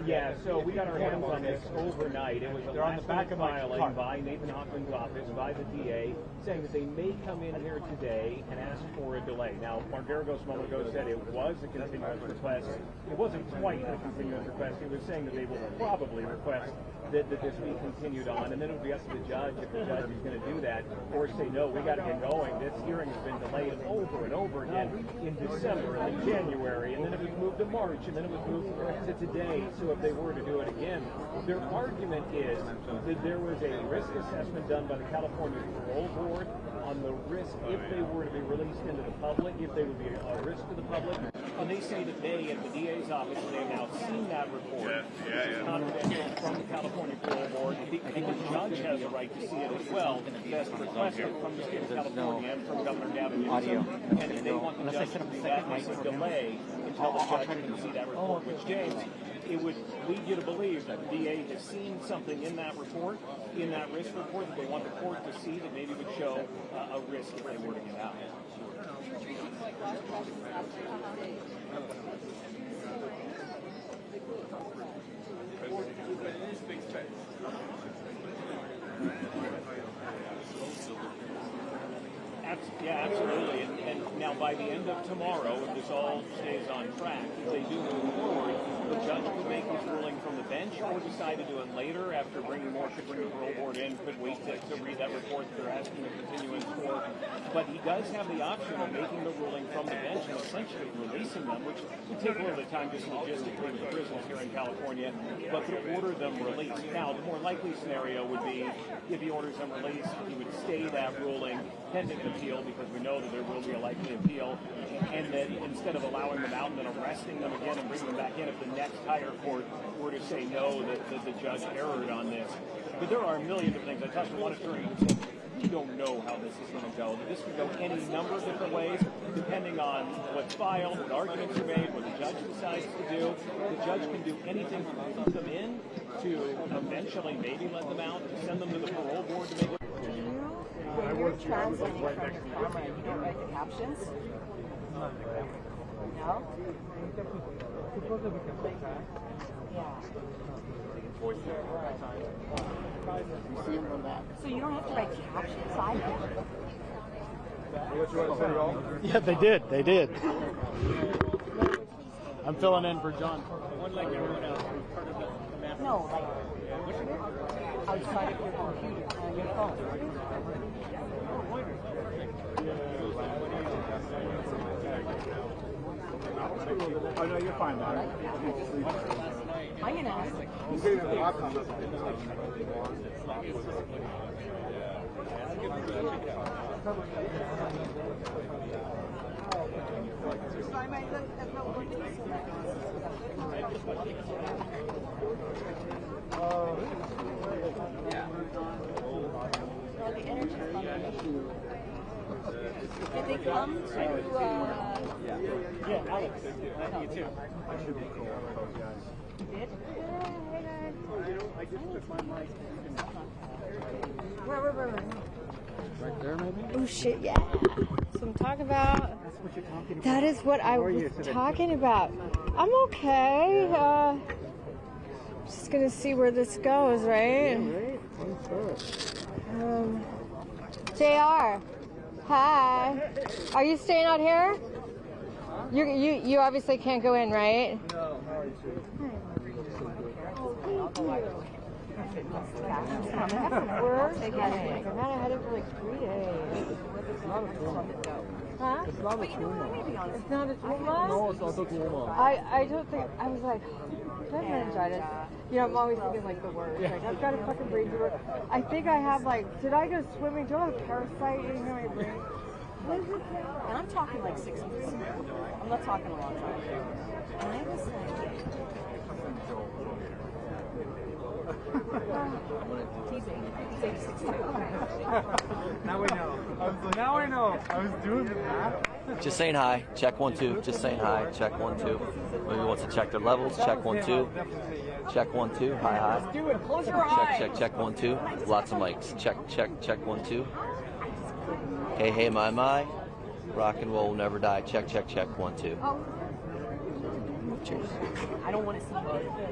Yeah, so we got our hands on this overnight. It was a last minute filing by Nathan Hoffman's office, by the DA, saying that they may come in here today and ask for a delay. Now, Mark Garagos a moment ago said it was a continuous request. It wasn't quite a continuous request. He was saying that they will probably request that this be continued on, and then it would be up to the judge if the judge is going to do that, or say, no, we got to get going. This hearing has been delayed over and over again in December and in January, and then it was moved to March, and then it was moved to today. So if they were to do it again, their argument is that there was a risk assessment done by the California Parole Board on the risk if they were to be released into the public, if they would be a risk to the public and they say that they, at the DA's office, they have now seen that report, which is confidential from the California Parole Board. I think the judge has a right to see it as well, that's requested from the state of California and from Governor Gavin Newsom, and they want the judge to do that nice delay until the judge can see that report, which, James, it would lead you to believe that the DA has seen something in that report, in that risk report, that they want the court to see that maybe would show a risk if they were to get out. Yeah, absolutely. And now by the end of tomorrow, if this all stays on track, if they do move forward, the judge could make his ruling from the bench or decide to do it later after bringing more, could bring the parole board in, could wait to read that report that they're asking a continuance for. But he does have the option of making the ruling from the bench and essentially releasing them, which would take a little bit of time just logistically with prisons here in California, but to order them released. Now, the more likely scenario would be if he orders them released, he would stay that ruling pending an appeal, because we know that there will be a likely appeal, and that instead of allowing them out and then arresting them again and bringing them back in, if the next higher court were to say no, that the judge erred on this. But there are a million different things. I talked to one attorney who said, we don't know how this is going to go. This could go any number of different ways, depending on what's filed, what arguments are made, what the judge decides to do. The judge can do anything to put them in, to eventually maybe let them out, to send them to the parole board to make it. When you're translating from the camera, you don't write the captions? No? Yeah. So you don't have to write captions either? Yeah, they did. They did. I'm filling in for John. One like everyone else, part of the master. No, like outside of your computer on your phone. Oh, no, you're fine, man. I'm going to ask. He's getting a lot on this. Did they come to, Yeah, Alex. I think it's him. You did? I just took my mic. Where? Right there, maybe? Oh shit, yeah. That's what I'm talking about. That's what you're talking about. That is what I was talking about. I'm okay. Just gonna see where this goes, right? JR. Hi. Are you staying out here? You obviously can't go in, right? No, We're taking it. I'm not ahead for like 3 days. Huh? It's not a tumor. It's not a tumor? No, it's not a tumor. I don't think, I was like, I have meningitis. You know, I'm always thinking like the worst. Like, I've got to fucking breathe through it. I think I have like, did I go swimming? Do I have a parasite in my brain? What is it? and I'm talking like 6 months. I'm not talking a long time. And I was like, Now we know. Now I know. I was doing the math. Just saying hi. Check 1 2. Just saying hi. Check 1 2. Maybe wants to check their levels. Check 1 2. Check 1 2. Hi hi. let's do it. Close your eyes. Check 1 2. Lots of mics. Check 1 2. Hey my. Rock and roll will never die. Check 1 2. Cheers. I don't want to see you.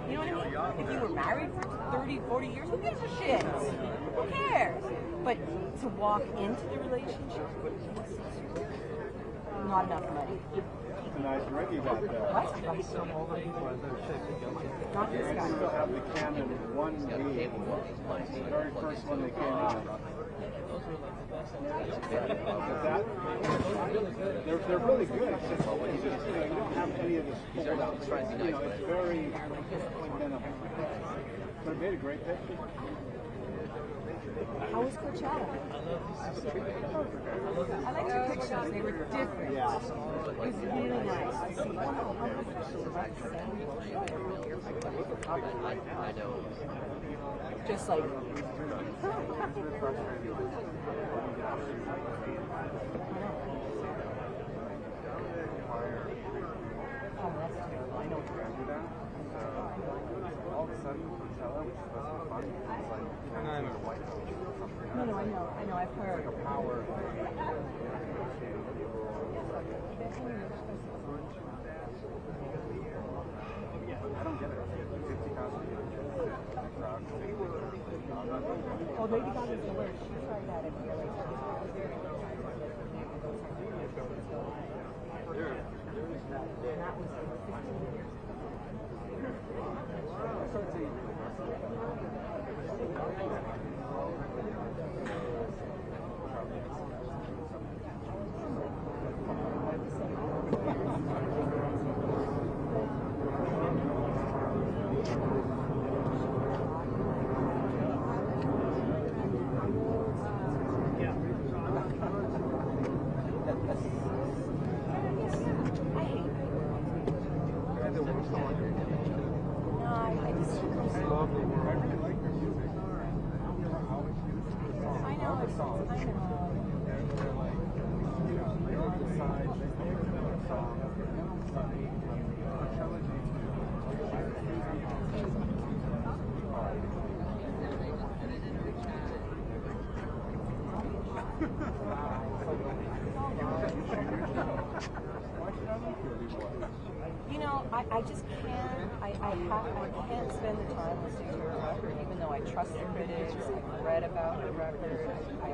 You know what I mean? If you were married for 30, 40 years, who gives a shit? Who cares? But to walk into the relationship, not enough money. It's a nice ring you got there. What? Not this guy. I still have the Canon 1D. The very first one that came out. They're really good. It's just, you don't have any of this. It's very minimal. But it made a great picture. How was Coachella? I like your picture. shows. They were different. It was really nice to see. I know. Just like. All of a sudden, Coachella, which is supposed to be fun, it's like, No, I know, I've heard. like a power. I don't get it. 50,000 people. Oh, Lady Gaga's the worst. She tried that at the and that was 15 years. You know, I just can't. I can't spend the time listening to her record, even though I trust the critics. I've read about her record. I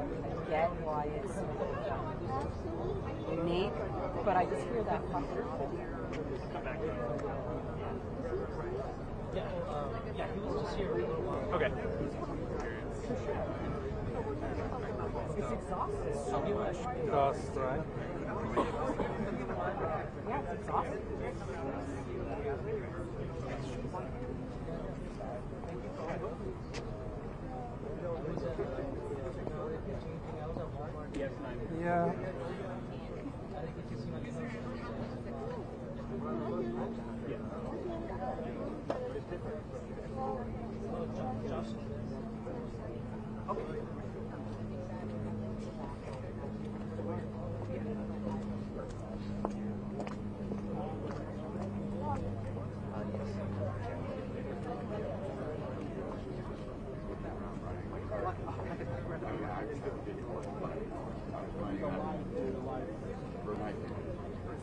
get why it's unique, but I just hear that fucker. Yeah, he was just here a little while. Okay. It's exhausting. So you wish. Cost, right? Yeah, it's exhausting. Yeah.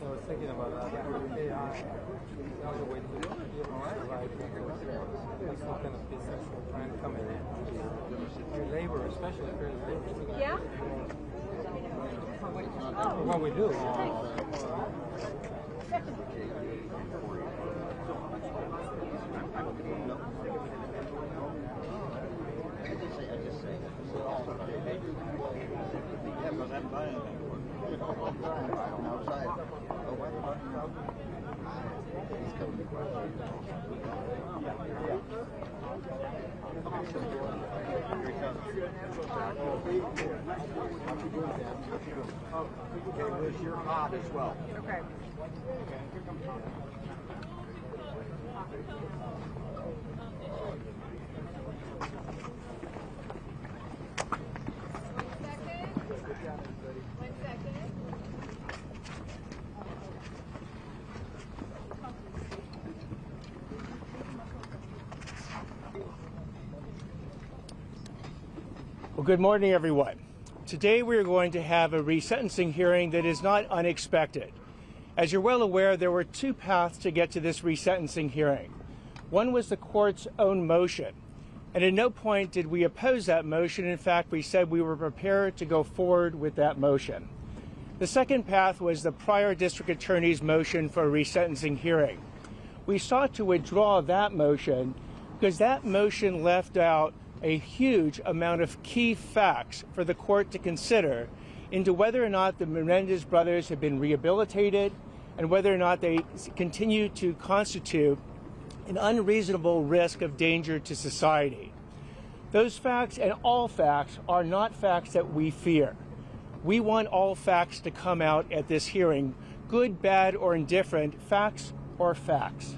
I was thinking about that. AI, another way to like this kind of business trend coming in. Your labor, especially for labor. Yeah? What we do. You're hot as well. Okay. Well, good morning, everyone. Today we are going to have a resentencing hearing that is not unexpected. As you're well aware, there were two paths to get to this resentencing hearing. One was the court's own motion, and at no point did we oppose that motion. In fact, we said we were prepared to go forward with that motion. The second path was the prior district attorney's motion for a resentencing hearing. We sought to withdraw that motion because that motion left out a huge amount of key facts for the court to consider into whether or not the Menendez brothers have been rehabilitated and whether or not they continue to constitute an unreasonable risk of danger to society. Those facts and all facts are not facts that we fear. We want all facts to come out at this hearing, good, bad, or indifferent, facts or facts.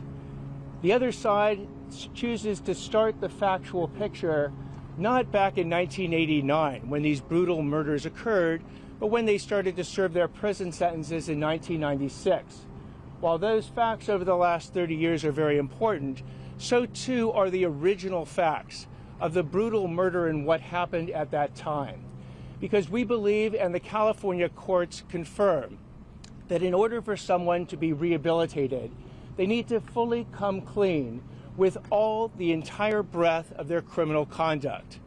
The other side chooses to start the factual picture not back in 1989 when these brutal murders occurred, but when they started to serve their prison sentences in 1996. While those facts over the last 30 years are very important, so too are the original facts of the brutal murder and what happened at that time. Because we believe, and the California courts confirm, that in order for someone to be rehabilitated, they need to fully come clean with the entire breadth of their criminal conduct.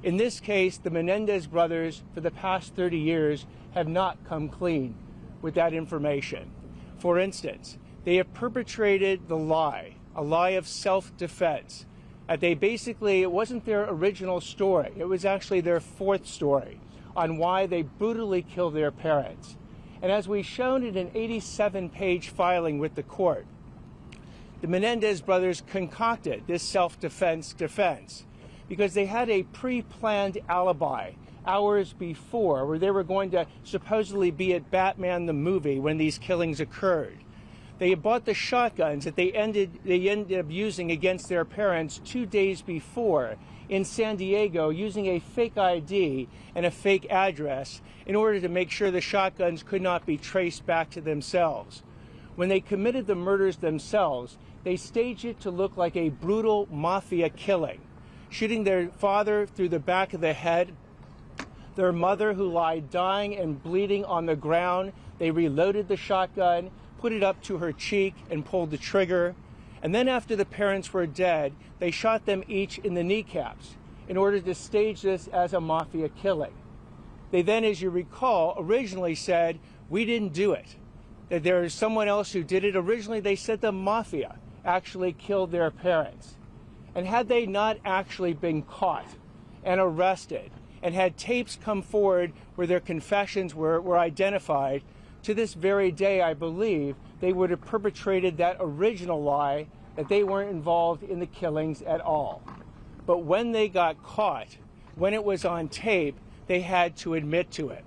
In this case, the Menendez brothers, for the past 30 years, have not come clean with that information. For instance, they have perpetrated the lie, a lie of self-defense. It wasn't their original story. It was actually their fourth story on why they brutally killed their parents. And as we've shown in an 87-page filing with the court, the Menendez brothers concocted this self-defense defense because they had a pre-planned alibi hours before where they were going to supposedly be at Batman the movie when these killings occurred. They had bought the shotguns that they ended up using against their parents 2 days before in San Diego using a fake ID and a fake address in order to make sure the shotguns could not be traced back to themselves. When they committed the murders themselves, they staged it to look like a brutal mafia killing, shooting their father through the back of the head, their mother who lied dying and bleeding on the ground. They reloaded the shotgun, put it up to her cheek, and pulled the trigger. And then after the parents were dead, they shot them each in the kneecaps in order to stage this as a mafia killing. They then, as you recall, originally said, we didn't do it, that there is someone else who did it. Originally, they said the mafia actually killed their parents. And had they not actually been caught and arrested and had tapes come forward where their confessions were identified, to this very day, I believe, they would have perpetrated that original lie that they weren't involved in the killings at all. But when they got caught, when it was on tape, they had to admit to it.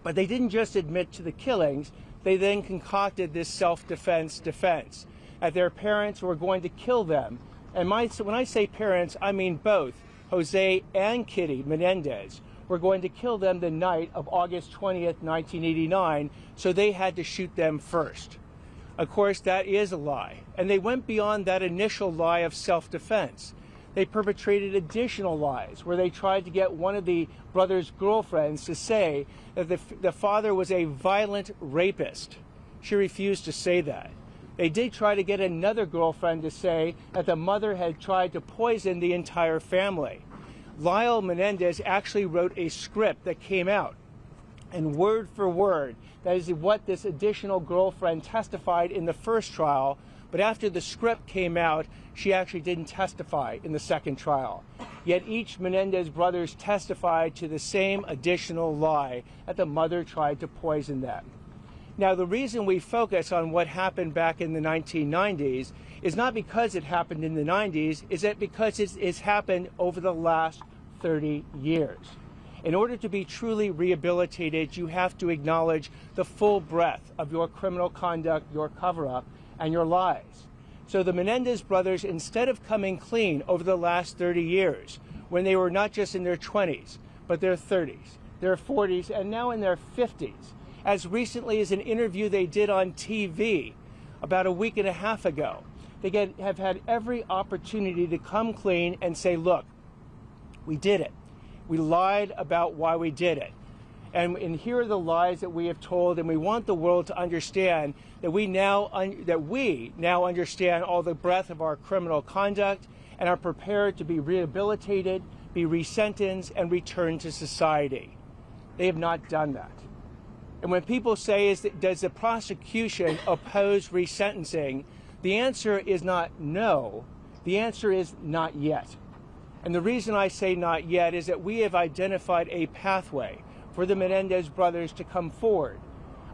But they didn't just admit to the killings, they then concocted this self-defense defense, that their parents were going to kill them. And when I say parents, I mean both Jose and Kitty Menendez were going to kill them the night of August 20th, 1989, so they had to shoot them first. Of course, that is a lie. And they went beyond that initial lie of self-defense. They perpetrated additional lies where they tried to get one of the brothers' girlfriends to say that the father was a violent rapist. She refused to say that. They did try to get another girlfriend to say that the mother had tried to poison the entire family. Lyle Menendez actually wrote a script that came out, and word for word, that is what this additional girlfriend testified in the first trial, but after the script came out, she actually didn't testify in the second trial. Yet each Menendez brothers testified to the same additional lie, that the mother tried to poison them. Now, the reason we focus on what happened back in the 1990s is not because it happened in the 90s, is that because it's happened over the last 30 years. In order to be truly rehabilitated, you have to acknowledge the full breadth of your criminal conduct, your cover-up, and your lies. So the Menendez brothers, instead of coming clean over the last 30 years, when they were not just in their 20s, but their 30s, their 40s, and now in their 50s, as recently as an interview they did on TV about a week and a half ago, they have had every opportunity to come clean and say, look, we did it. We lied about why we did it. And here are the lies that we have told, and we want the world to understand that we now understand all the breadth of our criminal conduct and are prepared to be rehabilitated, be resentenced, and returned to society. They have not done that. And when people say, does the prosecution oppose resentencing, the answer is not no. The answer is not yet. And the reason I say not yet is that we have identified a pathway for the Menendez brothers to come forward,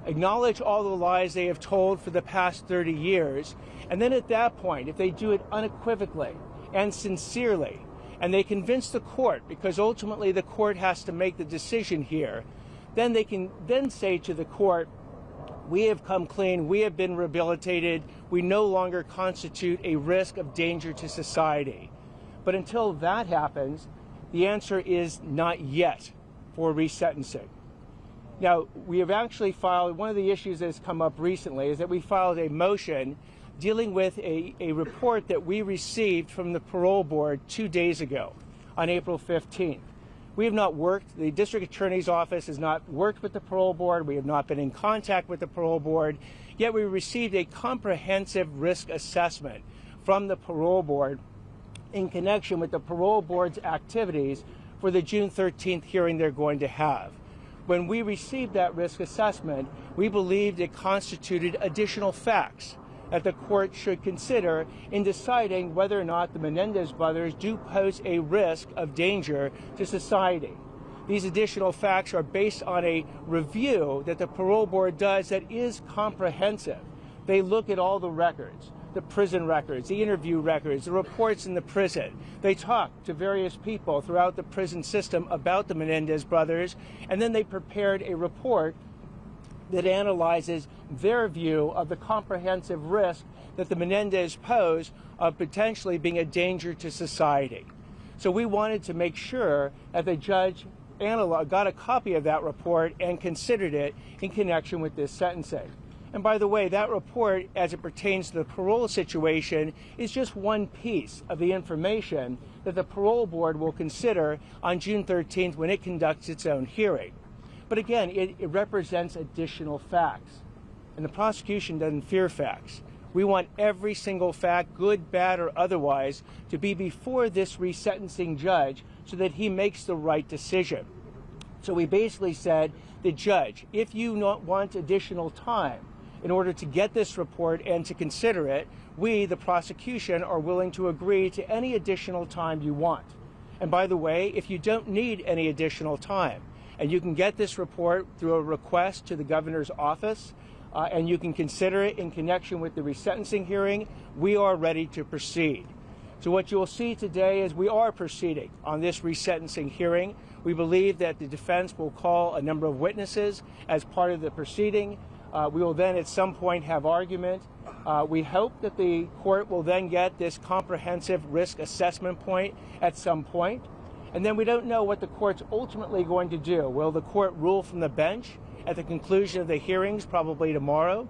acknowledge all the lies they have told for the past 30 years, and then at that point, if they do it unequivocally and sincerely, and they convince the court, because ultimately the court has to make the decision here, then they can then say to the court, we have come clean, we have been rehabilitated, we no longer constitute a risk of danger to society. But until that happens, the answer is not yet for resentencing. Now, we have actually filed, one of the issues that has come up recently is that we filed a motion dealing with a report that we received from the parole board 2 days ago on April 15th. We have not worked, the district attorney's office has not worked with the parole board, we have not been in contact with the parole board, yet we received a comprehensive risk assessment from the parole board in connection with the parole board's activities for the June 13th hearing they're going to have. When we received that risk assessment, we believed it constituted additional facts that the court should consider in deciding whether or not the Menendez brothers do pose a risk of danger to society. These additional facts are based on a review that the parole board does that is comprehensive. They look at all the records, the prison records, the interview records, the reports in the prison. They talk to various people throughout the prison system about the Menendez brothers, and then they prepared a report that analyzes their view of the comprehensive risk that the Menendez pose of potentially being a danger to society. So we wanted to make sure that the judge got a copy of that report and considered it in connection with this sentencing. And by the way, that report, as it pertains to the parole situation, is just one piece of the information that the parole board will consider on June 13th when it conducts its own hearing. But again, it represents additional facts, and the prosecution doesn't fear facts. We want every single fact, good, bad, or otherwise, to be before this resentencing judge so that he makes the right decision. So we basically said, the judge, if you want additional time in order to get this report and to consider it, we, the prosecution, are willing to agree to any additional time you want. And by the way, if you don't need any additional time, and you can get this report through a request to the governor's office, and you can consider it in connection with the resentencing hearing, we are ready to proceed. So what you will see today is we are proceeding on this resentencing hearing. We believe that the defense will call a number of witnesses as part of the proceeding. We will then at some point have argument. We hope that the court will then get this comprehensive risk assessment point at some point. And then we don't know what the court's ultimately going to do. Will the court rule from the bench at the conclusion of the hearings, probably tomorrow?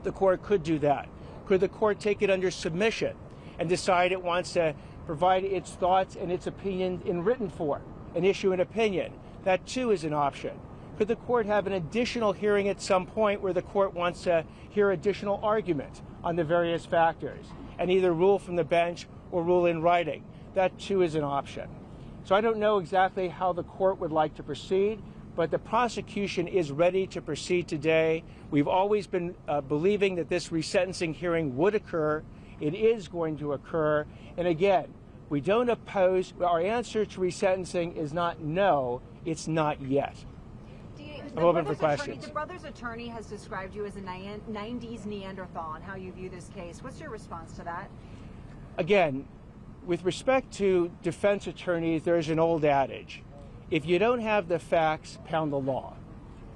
The court could do that. Could the court take it under submission and decide it wants to provide its thoughts and its opinion in written form and issue an opinion? That too is an option. Could the court have an additional hearing at some point where the court wants to hear additional argument on the various factors and either rule from the bench or rule in writing? That too is an option. So I don't know exactly how the court would like to proceed, but the prosecution is ready to proceed today. We've always been believing that this resentencing hearing would occur. It is going to occur. And again, we don't oppose. Our answer to resentencing is not no, it's not yet. I'm open for questions. The brother's attorney has described you as a 90s Neanderthal and how you view this case. What's your response to that? Again, with respect to defense attorneys, there's an old adage. If you don't have the facts, pound the law.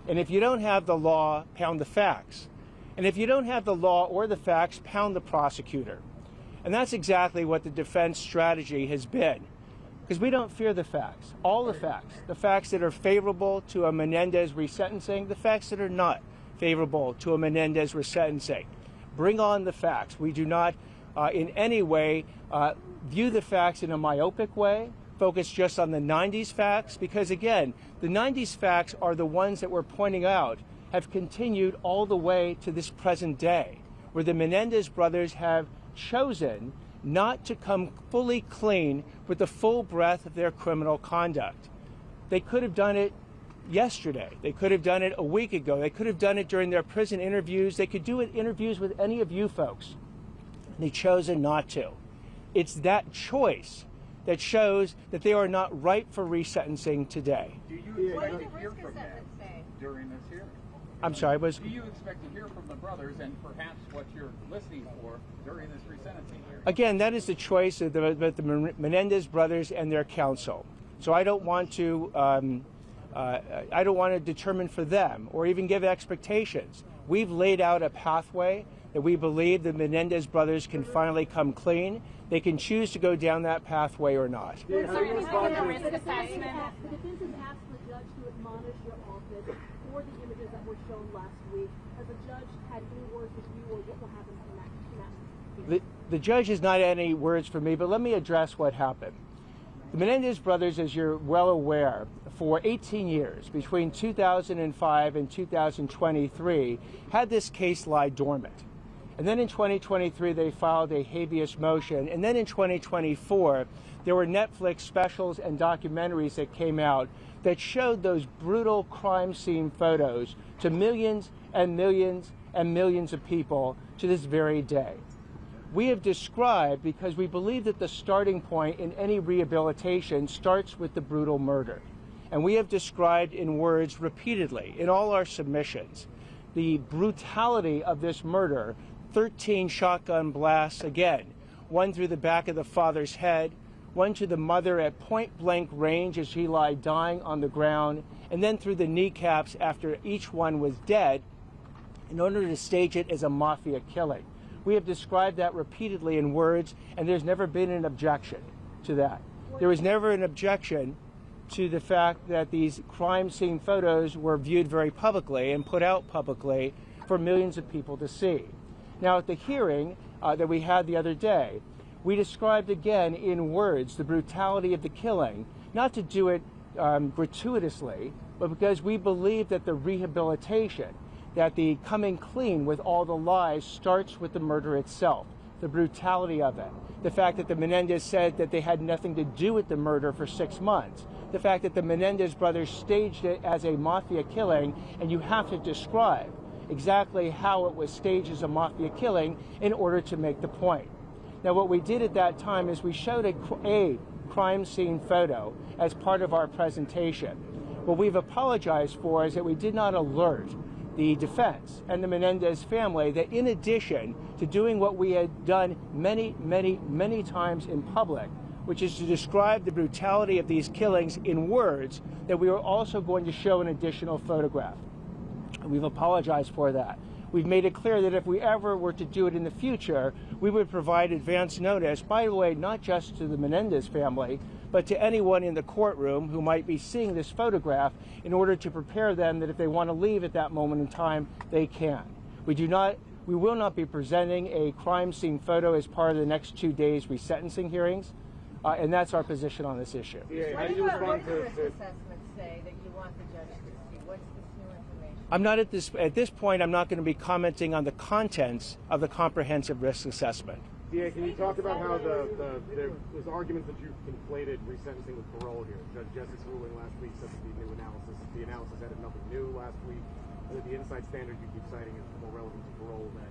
And if you don't have the law, pound the facts. And if you don't have the law or the facts, pound the prosecutor. And that's exactly what the defense strategy has been. Because we don't fear the facts, all the facts that are favorable to a Menendez resentencing, the facts that are not favorable to a Menendez resentencing. Bring on the facts. We do not in any way view the facts in a myopic way, focus just on the 90s facts, because again, the 90s facts are the ones that we're pointing out have continued all the way to this present day, where the Menendez brothers have chosen not to come fully clean with the full breadth of their criminal conduct. They could have done it yesterday. They could have done it a week ago. They could have done it during their prison interviews. They could do it interviews with any of you folks. They've chosen not to. It's that choice that shows that they are not ripe for resentencing today. Do you expect to hear from them during this hearing? I'm sorry, Do you expect to hear from the brothers and perhaps what you're listening for during this resentencing hearing? Again, that is the choice of the Menendez brothers and their counsel. So I don't want to I don't want to determine for them or even give expectations. We've laid out a pathway that we believe the Menendez brothers can finally come clean. They can choose to go down that pathway or not. Was there anything in the risk assessment? The defense has asked the judge to admonish your office for the images that were shown last week. Has the judge had any words with you, or what will happen from that? The judge has not had any words for me, but let me address what happened. The Menendez brothers, as you're well aware, for 18 years, between 2005 and 2023, had this case lie dormant. And then in 2023, they filed a habeas motion. And then in 2024, there were Netflix specials and documentaries that came out that showed those brutal crime scene photos to millions and millions and millions of people to this very day. We have described, because we believe that the starting point in any rehabilitation starts with the brutal murder. And we have described in words repeatedly in all our submissions the brutality of this murder. 13 shotgun blasts, again, one through the back of the father's head, one to the mother at point-blank range as she lay dying on the ground, and then through the kneecaps after each one was dead in order to stage it as a mafia killing. We have described that repeatedly in words, and there's never been an objection to that. There was never an objection to the fact that these crime scene photos were viewed very publicly and put out publicly for millions of people to see. Now, at the hearing that we had the other day, we described again in words the brutality of the killing, not to do it gratuitously, but because we believe that the rehabilitation, that the coming clean with all the lies starts with the murder itself, the brutality of it, the fact that the Menendez said that they had nothing to do with the murder for 6 months, the fact that the Menendez brothers staged it as a mafia killing, and you have to describe exactly how it was staged as a mafia killing in order to make the point. Now, what we did at that time is we showed a crime scene photo as part of our presentation. What we've apologized for is that we did not alert the defense and the Menendez family that in addition to doing what we had done many, many, many times in public, which is to describe the brutality of these killings in words, that we were also going to show an additional photograph. We've apologized for that. We've made it clear that if we ever were to do it in the future, we would provide advance notice, by the way, not just to the Menendez family, but to anyone in the courtroom who might be seeing this photograph in order to prepare them that if they want to leave at that moment in time, they can. We will not be presenting a crime scene photo as part of the next 2 days resentencing hearings, and that's our position on this issue. What does the risk assessment say that you want the judge to see? What's this new information? I'm not at this point, I'm not going to be commenting on the contents of the comprehensive risk assessment. DA, can you talk about how there's arguments that you've conflated resentencing with parole here? Judge Jesse's ruling last week said that the analysis added nothing new last week. And that the inside standard you keep citing is more relevant to parole than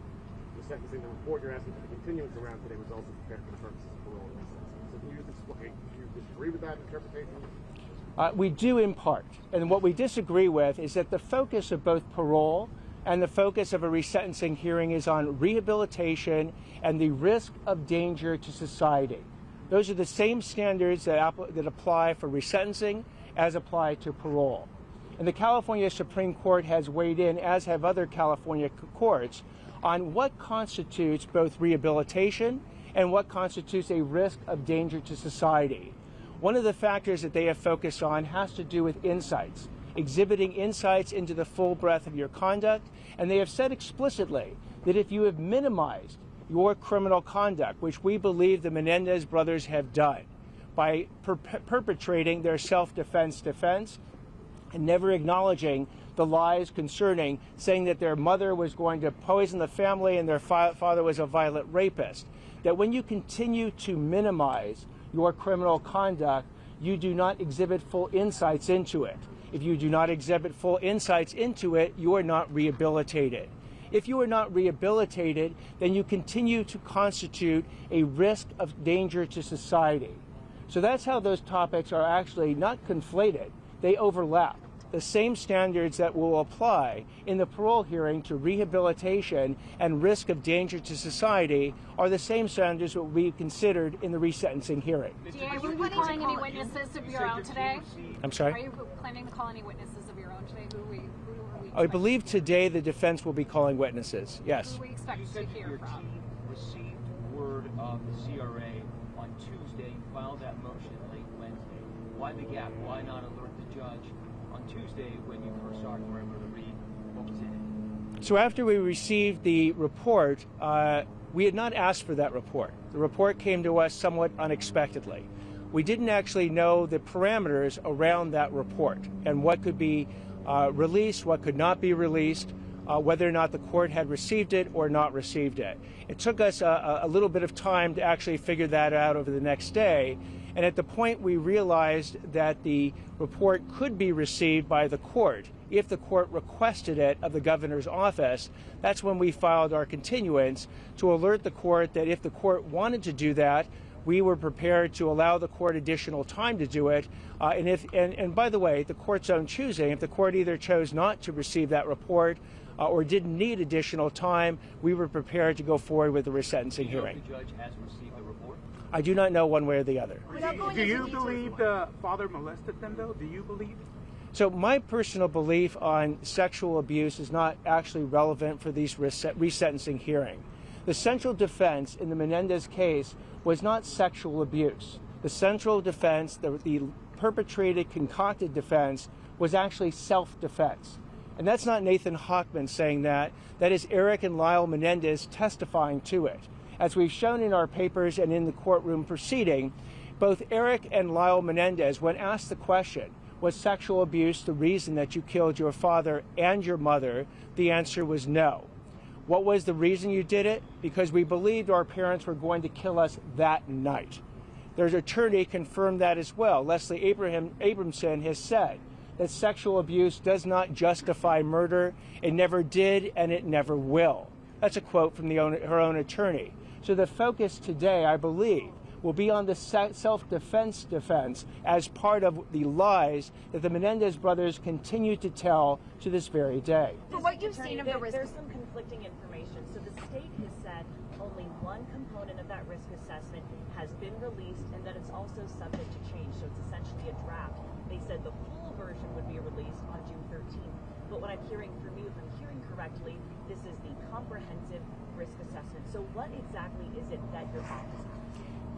the sentencing. The report you're asking for the continuance around today was also prepared for the purposes of parole and resentencing. So can you just explain, do you disagree with that interpretation? We do in part. And what we disagree with is that the focus of both parole and the focus of a resentencing hearing is on rehabilitation and the risk of danger to society. Those are the same standards that apply for resentencing as apply to parole. And the California Supreme Court has weighed in, as have other California courts, on what constitutes both rehabilitation and what constitutes a risk of danger to society. One of the factors that they have focused on has to do with insights, exhibiting insights into the full breadth of your conduct, and they have said explicitly that if you have minimized your criminal conduct, which we believe the Menendez brothers have done, by perpetrating their self-defense defense and never acknowledging the lies concerning saying that their mother was going to poison the family and their father was a violent rapist, that when you continue to minimize your criminal conduct, you do not exhibit full insights into it. If you do not exhibit full insights into it, you are not rehabilitated. If you are not rehabilitated, then you continue to constitute a risk of danger to society. So that's how those topics are actually not conflated. They overlap. the same standards that will apply in the parole hearing to rehabilitation and risk of danger to society are the same standards that will be considered in the resentencing hearing. Are you planning any witnesses of your own today? I'm sorry? Are you planning to call any witnesses of your own today? Who are we I believe today the defense will be calling witnesses, yes. Who we expect to hear Your from? team received word of the CRA on Tuesday, filed that motion late Wednesday. Why the gap? Why not alert the judge on Tuesday when you first saw it and were able to read what was in it? So after we received the report, we had not asked for that report. The report came to us somewhat unexpectedly. We didn't actually know the parameters around that report and what could be released, what could not be released, whether or not the court had received it or not received it. It took us a little bit of time to actually figure that out over the next day, and at the point we realized that the report could be received by the court if the court requested it of the governor's office, that's when we filed our continuance to alert the court that if the court wanted to do that, we were prepared to allow the court additional time to do it. And by the way, the court's own choosing, if the court either chose not to receive that report or didn't need additional time, we were prepared to go forward with the resentencing hearing. The judge has received the report? I do not know one way or the other. Do you believe the father molested them, though? Do you believe? So my personal belief on sexual abuse is not actually relevant for these resentencing hearing. The central defense in the Menendez case was not sexual abuse. The central defense, the perpetrated, concocted defense, was actually self-defense. And that's not Nathan Hochman saying that. That is Eric and Lyle Menendez testifying to it. As we've shown in our papers and in the courtroom proceeding, both Eric and Lyle Menendez, when asked the question, was sexual abuse the reason that you killed your father and your mother, the answer was no. What was the reason you did it? Because we believed our parents were going to kill us that night. Their attorney confirmed that as well. Leslie Abramson has said that sexual abuse does not justify murder. It never did, and it never will. That's a quote from her own attorney. So the focus today, I believe, will be on the self-defense defense as part of the lies that the Menendez brothers continue to tell to this very day. For what you've seen of the risk, there's some conflicting information. So the state has said only one component of that risk assessment has been released and that it's also subject to change. So it's essentially a draft. They said the full version would be released on June 13th. But what I'm hearing from you, if I'm hearing correctly, this is the comprehensive risk assessment. So what exactly is it that you're offering?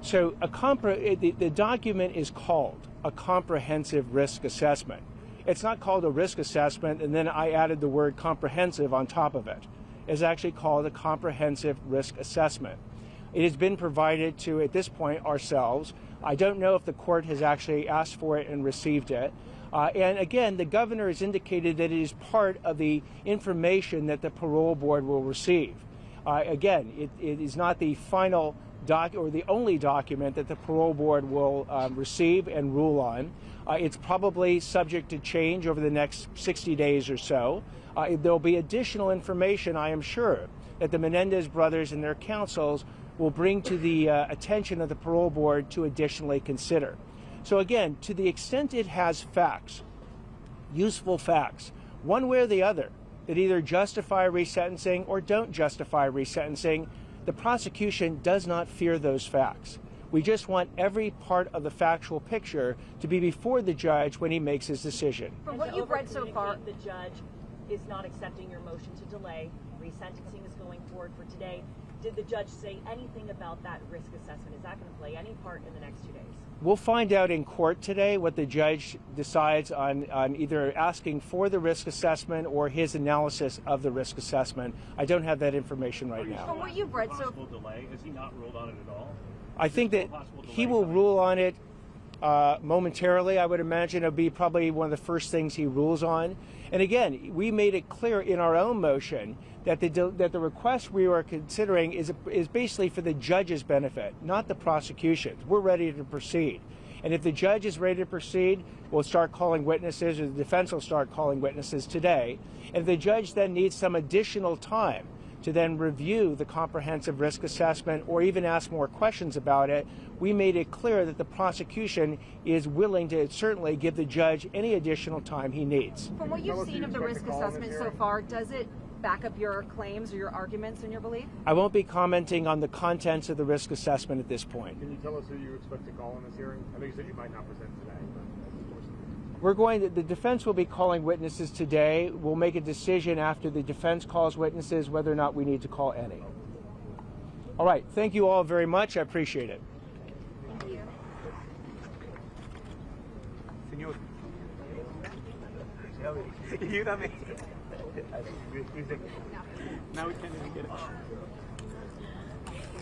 So the document is called a comprehensive risk assessment. It's not called a risk assessment and then I added the word comprehensive on top of it. It's actually called a comprehensive risk assessment. It has been provided to, at this point, ourselves. I don't know if the court has actually asked for it and received it. And again, the governor has indicated that it is part of the information that the parole board will receive. Again, it is not the final or the only document that the parole board will receive and rule on. It's probably subject to change over the next 60 days or so. There'll be additional information, I am sure, that the Menendez brothers and their counsels will bring to the attention of the parole board to additionally consider. So again, to the extent it has facts, useful facts, one way or the other, that either justify resentencing or don't justify resentencing, the prosecution does not fear those facts. We just want every part of the factual picture to be before the judge when he makes his decision. From what you've read so far, the judge is not accepting your motion to delay. Resentencing is going forward for today. Did the judge say anything about that risk assessment? Is that going to play any part in the next 2 days? We'll find out in court today what the judge decides on either asking for the risk assessment or his analysis of the risk assessment. I don't have that information right now. From what you've read so far, delay? Has he not ruled on it at all? I think that he will rule on it momentarily. I would imagine it'll be probably one of the first things he rules on. And again, we made it clear in our own motion that the request we were considering is basically for the judge's benefit, not the prosecution's. We're ready to proceed. And if the judge is ready to proceed, we'll start calling witnesses, or the defense will start calling witnesses today. And if the judge then needs some additional time to then review the comprehensive risk assessment or even ask more questions about it, we made it clear that the prosecution is willing to certainly give the judge any additional time he needs. From what you've seen of the risk assessment so far, does it back up your claims or your arguments and your belief? I won't be commenting on the contents of the risk assessment at this point. Can you tell us who you expect to call in this hearing? I know you said you might not present today, but the defense will be calling witnesses today. We'll make a decision after the defense calls witnesses whether or not we need to call any. All right. Thank you all very much. I appreciate it. Thank you. Señor. Ayúdame. Now we can't even get it.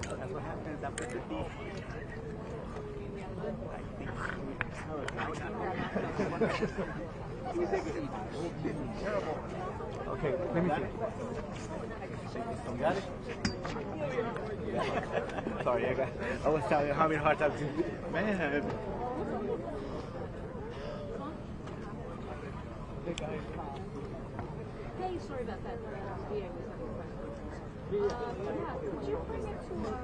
That's what happens after the thief. Okay, let me see. Got it? Sorry, I was telling you how many hard times. Man. Hey, sorry about that. VA was having questions. Yeah, would you bring it to us?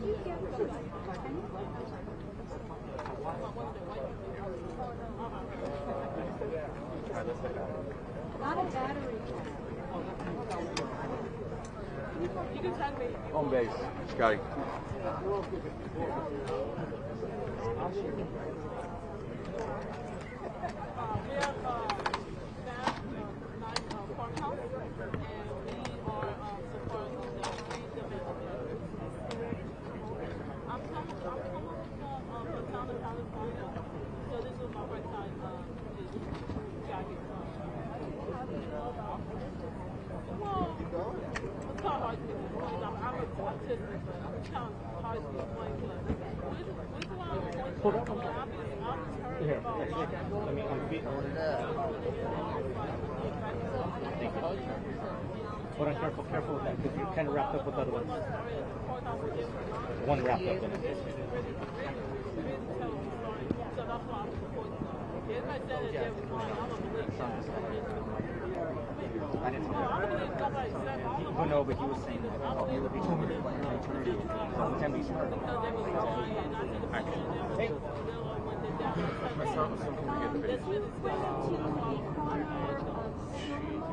Did you get those? Not a battery. You can tag me. On base. Scotty. We have staff night farmhouse, and we are supporting the street development. I'm coming from the town of California, so this is my right side is jacket. Well, it's kind of hard to explain. I'm autistic, but it's kind of hard to explain. Which one? Here, let me unfeed. Hold on, careful with that, because you're kind of wrapped up with other ones. One wrapped up in it. I didn't know. Oh, no, but he was saying that you would be told me to play an eternity. So it can be smart. Hey.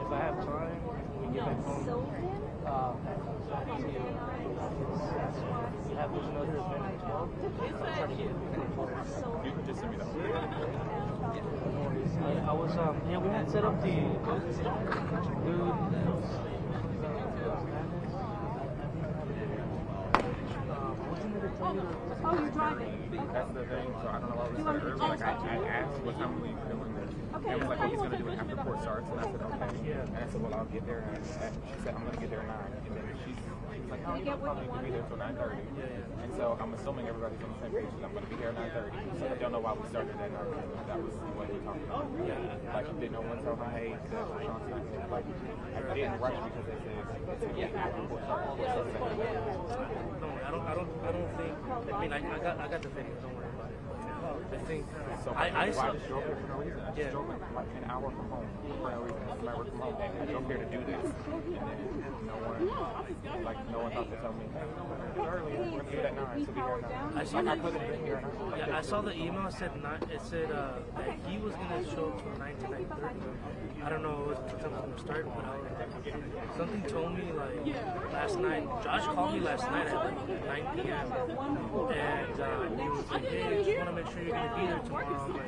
If I have time, we get back home. You have those another event as well? You can just send me that. I was, yeah, we had set up the dude. Oh, you're driving. That's the thing, so I don't know why we started early. Like, I asked what time were you doing this? Okay. And it was like, oh, he's going to do it after court starts. And I said, okay. And I said, well, I'll get there. And she said, I'm going to get there at 9. And then she's like, no, you don't probably be there until 9:30. And so I'm assuming everybody's on the same page. I'm going to be here at 9:30. So I don't know why we started at 9. That was what we were talking about. Like, did no one tell her, hey, like, I didn't rush because they said, after court starts. I don't think. I mean, I got the video. Don't worry about it. I think. So I saw. I just drove here for no reason. I just drove like an hour from home for no reason. I work from home. I drove here to do this, and then no one thought to tell me, hey, we're gonna do it early. We're gonna do it at 9, so be here at 9. I could have been here at 9. Yeah, I saw the email. It said that he was gonna show up from 9 to 9:30. I don't know what time it was gonna start, but something told me like last night. Josh called me last night at like 9 p.m. and he was like, "Hey, I just want to make sure you're gonna be there tomorrow." I'm like,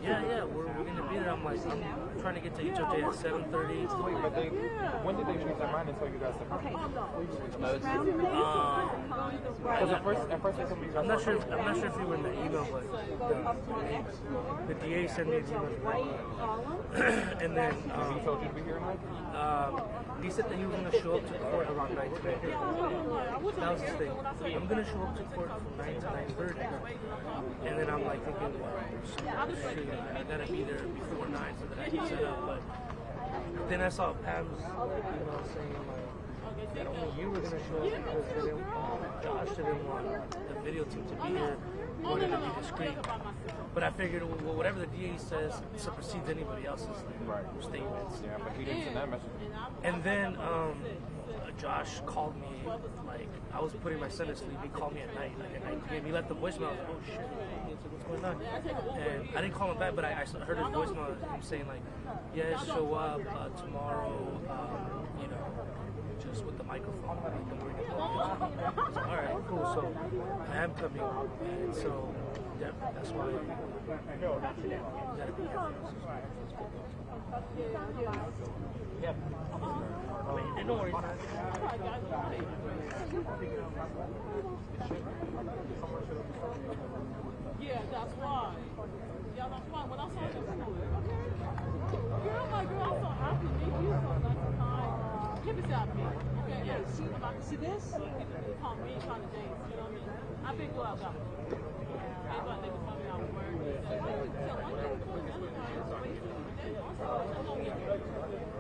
"Yeah, we're gonna be there." I'm like, I'm trying to get to HOJ at 7:30. Wait, but when did they change their mind and tell you guys to come? Because at first they told me you guys. I'm not sure if you were in the email, but the DA sent me an email. And then he told you to be here tonight? He said that he was going to show up to court around 9 today. That was his thing. I'm going to show up to court from 9 to 9:30. And then I'm like thinking, I got to be there before 9 so that I can set up. But then I saw Pam's email saying like, that only you were going to show up because Josh didn't want the video team to be here. He wanted to be discreet. But I figured, well, whatever the DA says supersedes anybody else's statements. Yeah, but he didn't send that message. And then Josh called me, like, I was putting my son to sleep. He called me at night, like at 9 p.m. He left the voicemail. I was like, oh shit, what's going on? And I didn't call him back, but I heard his voicemail, him saying like, yeah, show up tomorrow, you know, just with the microphone. So, all right, cool. So I am coming, and so yeah, that's why. Yeah. I mean, don't worry. Yeah, that's why. Yeah, that's why. When I saw this, girl, my girl, I'm so happy to meet you. So nice. Keep it out me. Okay, yeah. See this? They call me kind of days. You know what I mean? I been glad about it. Everybody, they can tell me I'm wearing it.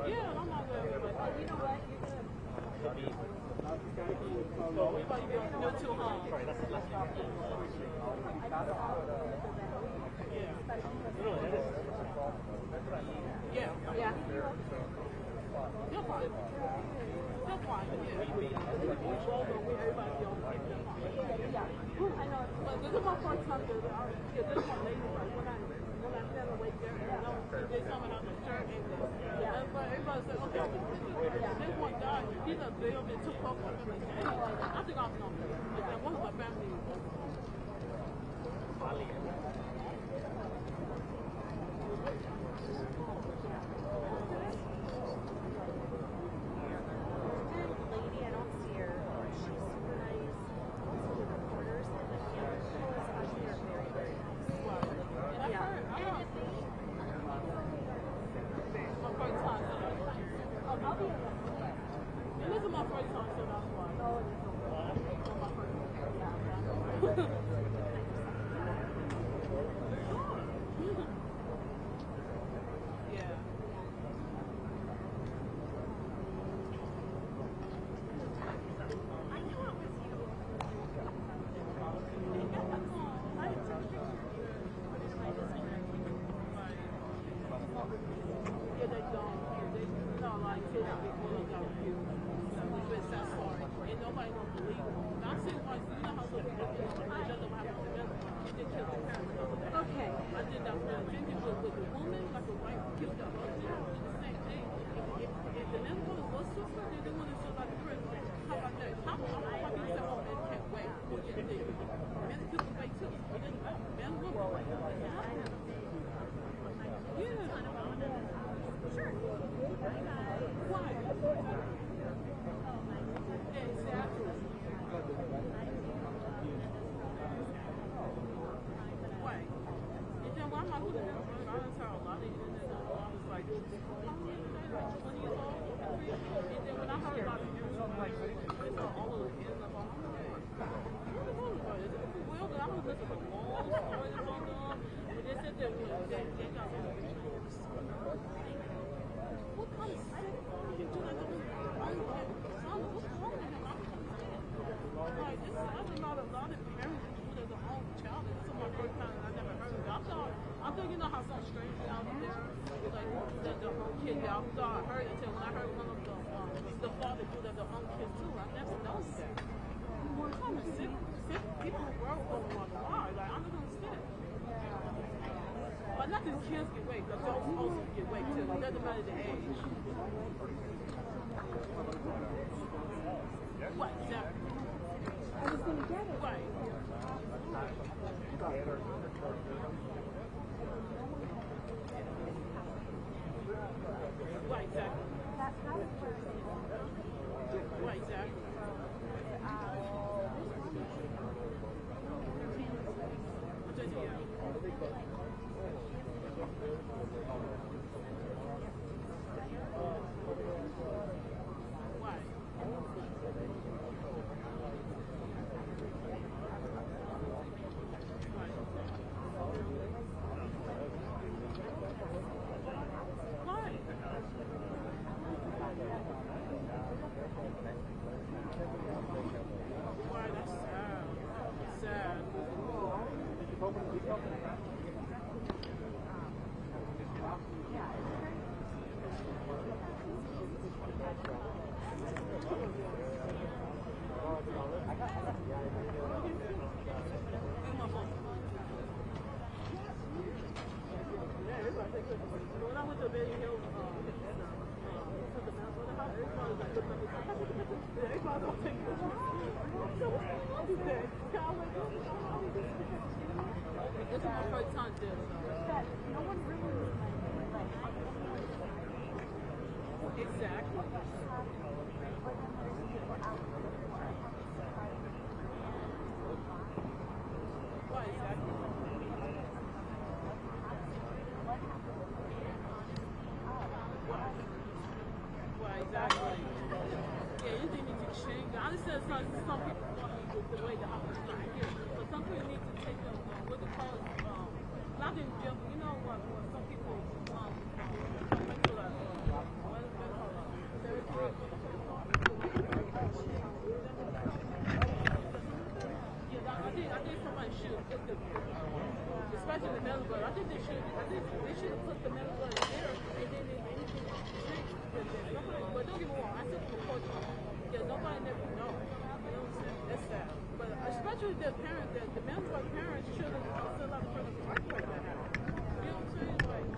Yeah, and I'm not wearing it. But you know what? You're too hard. Yeah. Yeah. You're fine. You're fine. I know. But this is my first time to this one lady, when I stand away there, they saw me on the church, and everybody said, okay, this one guy, he's a bill that took off on him. I think I'm going to and one of my family kids get raped, adults also get raped too. It doesn't matter the age. What? Exactly. I was going to get it. Right. Right, exactly. Right, exactly. This is my first time doing it. No one really exactly. Why exactly? Why exactly? Yeah, you need to change. I understand some people want the way the house is not here, but some people need to take them what they call not in jail, but you know what some people I think somebody should put the, especially the metal blood. I think they should put the metal blood there, and then if anything changes, but don't get me wrong, I said the report, yeah, nobody never knows. You know what I'm saying? That's sad. But especially the parents, the metal blood parents should have still up for the right way that happened. You know what I'm saying? Like.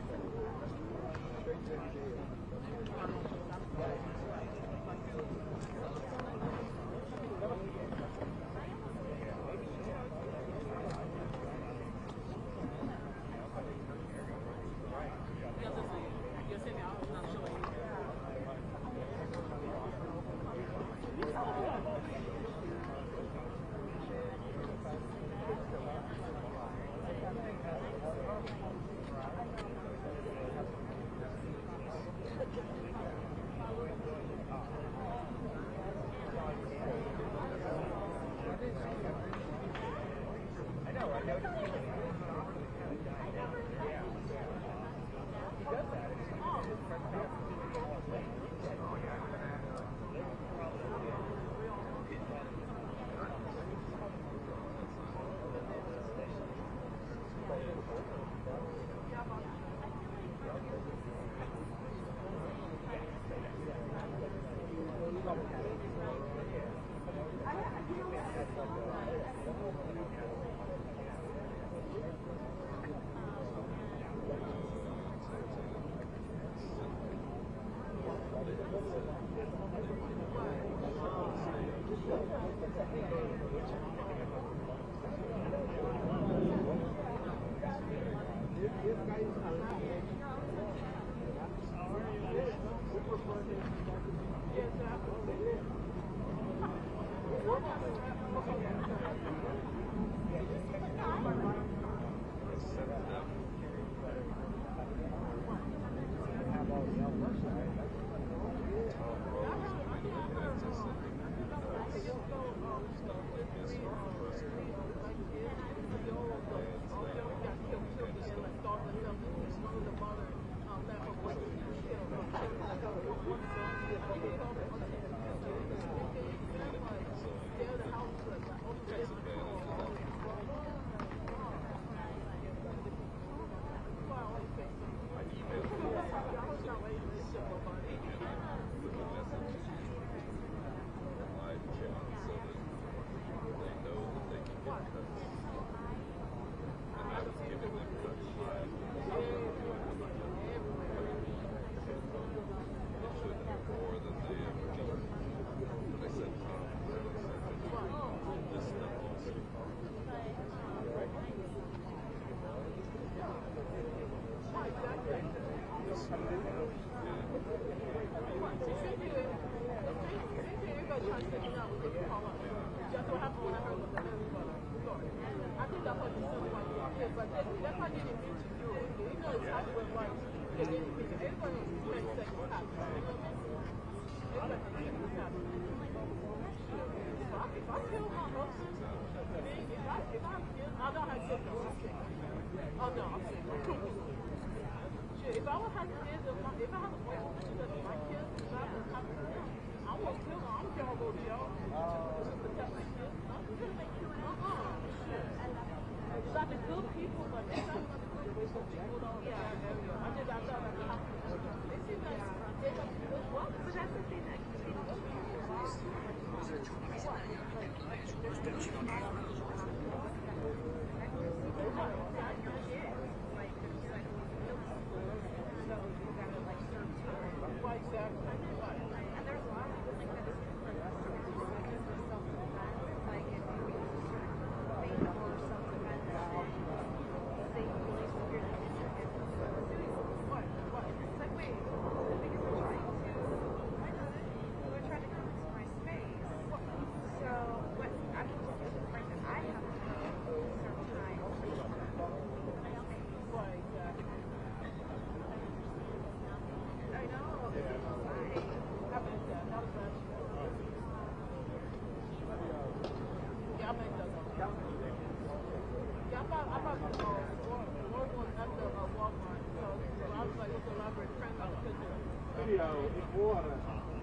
video, in water,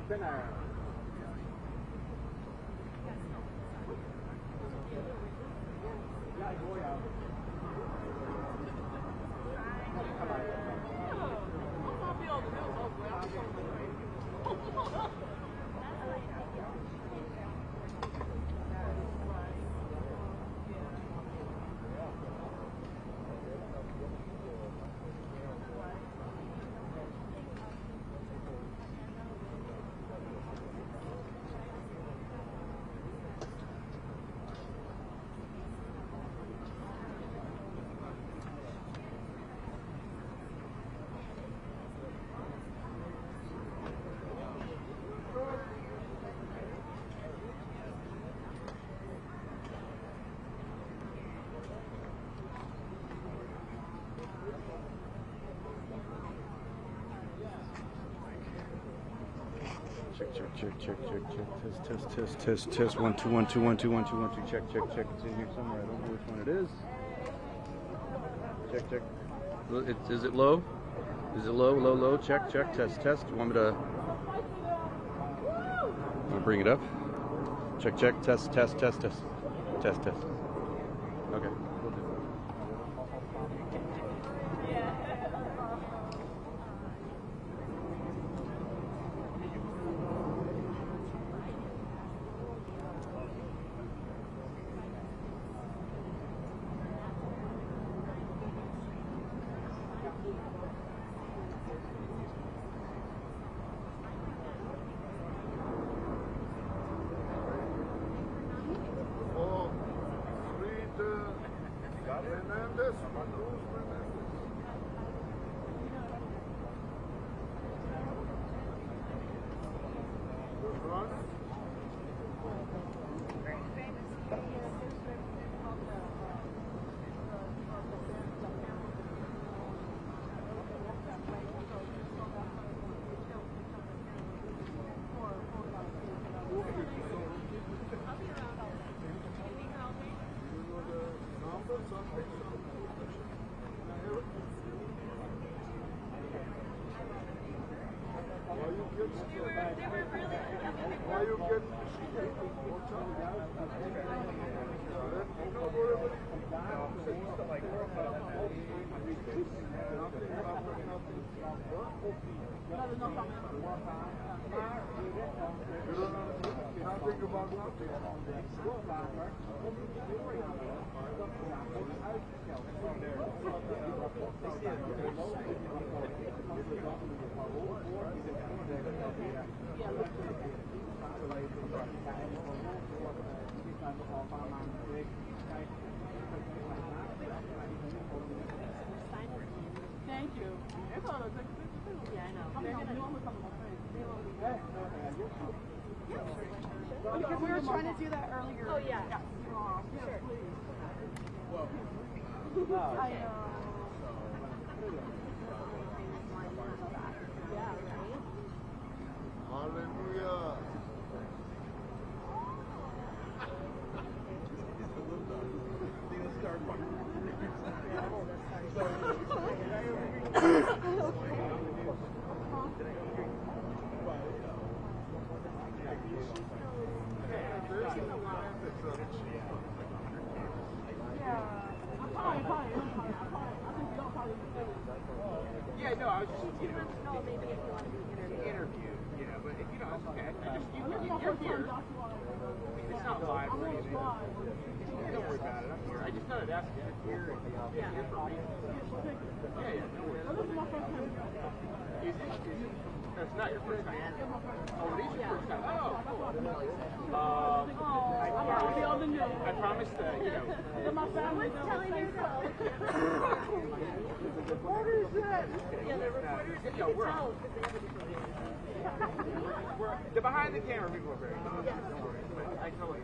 banana. Test. 1 2 1 2 1 2 1 2 1 2. Check. It's in here somewhere. I don't know which one it is. Check. Is it low? Is it low? Check. Test. You want me to bring it up? Check. Test. Okay. Thank you. Yeah, I know. They're gonna Because we were trying to do that earlier. Oh, yeah. Sure. I know. Yeah, right? Hallelujah. Yeah, no, I was just maybe if you want to be interviewed. Yeah, but if you know, it's okay. You're here. It's not live or anything. Don't worry about it. I'm here. I just thought I'd ask you if you're here for me. Yeah, no worries. Is it? That's not your first time. Oh, it is your first time. Oh, cool. I promise that, you know. My family's telling yourself. What is that? Yeah, the reporters can tell because they have a different The behind the camera people are very good. Don't worry. I totally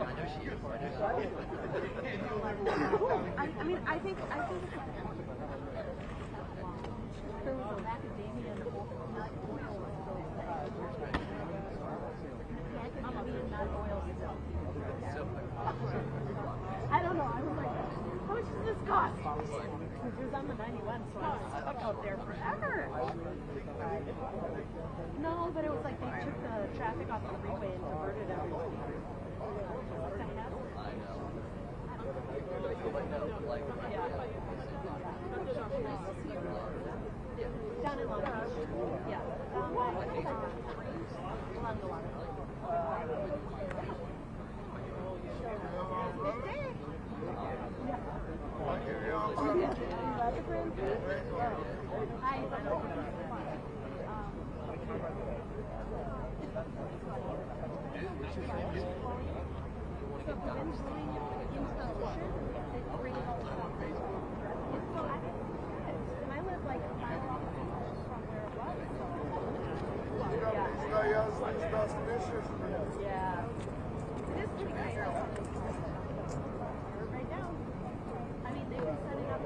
I think there was a macadamia nut oil. Macadamia nut oil still. I don't know. I was like, how much does this cost? It was on the 91, so I was stuck out there forever. No, but it was like they took the traffic off the freeway and diverted everyone. What the heck? Down in Long Beach. Yeah. Down by along the water. Hi. Yeah. It is pretty nice. Right now. I mean, they were setting up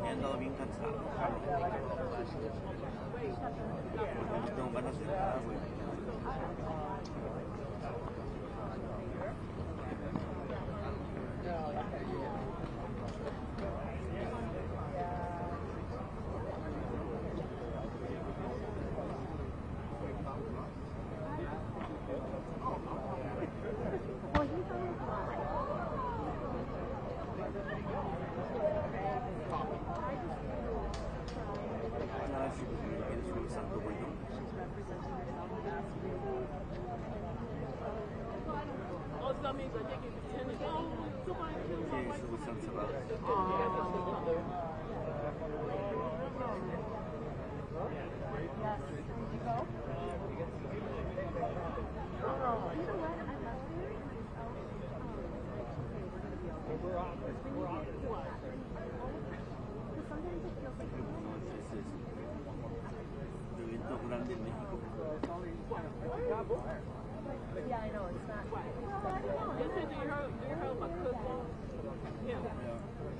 Me han dado bien cansado. No tengo ganas de nada, güey. Yeah, I know, it's not. Well, I don't know. Do you heard my cousin? Yeah.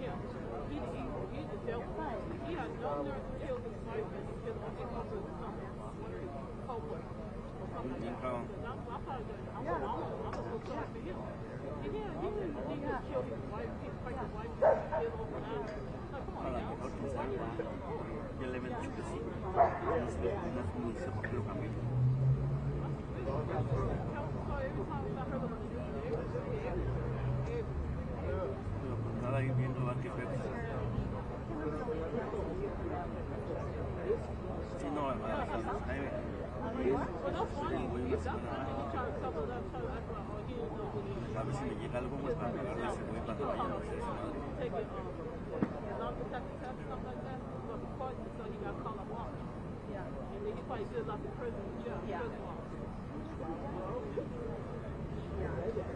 Yeah. He dealt with it. He had no nerve to kill his wife and he killed her because of something. Co-worker. I'm going to for him. He didn't kill his wife. He fight his wife and kill her for that. Like, come on now. Ya le habían dicho que sí. No es muy sepa que lo cambió. Nada, ahí viendo la que Pepsi. Sí, no, a ver si me llega algo más para pegarle a ese güey cuando vaya a hacer eso.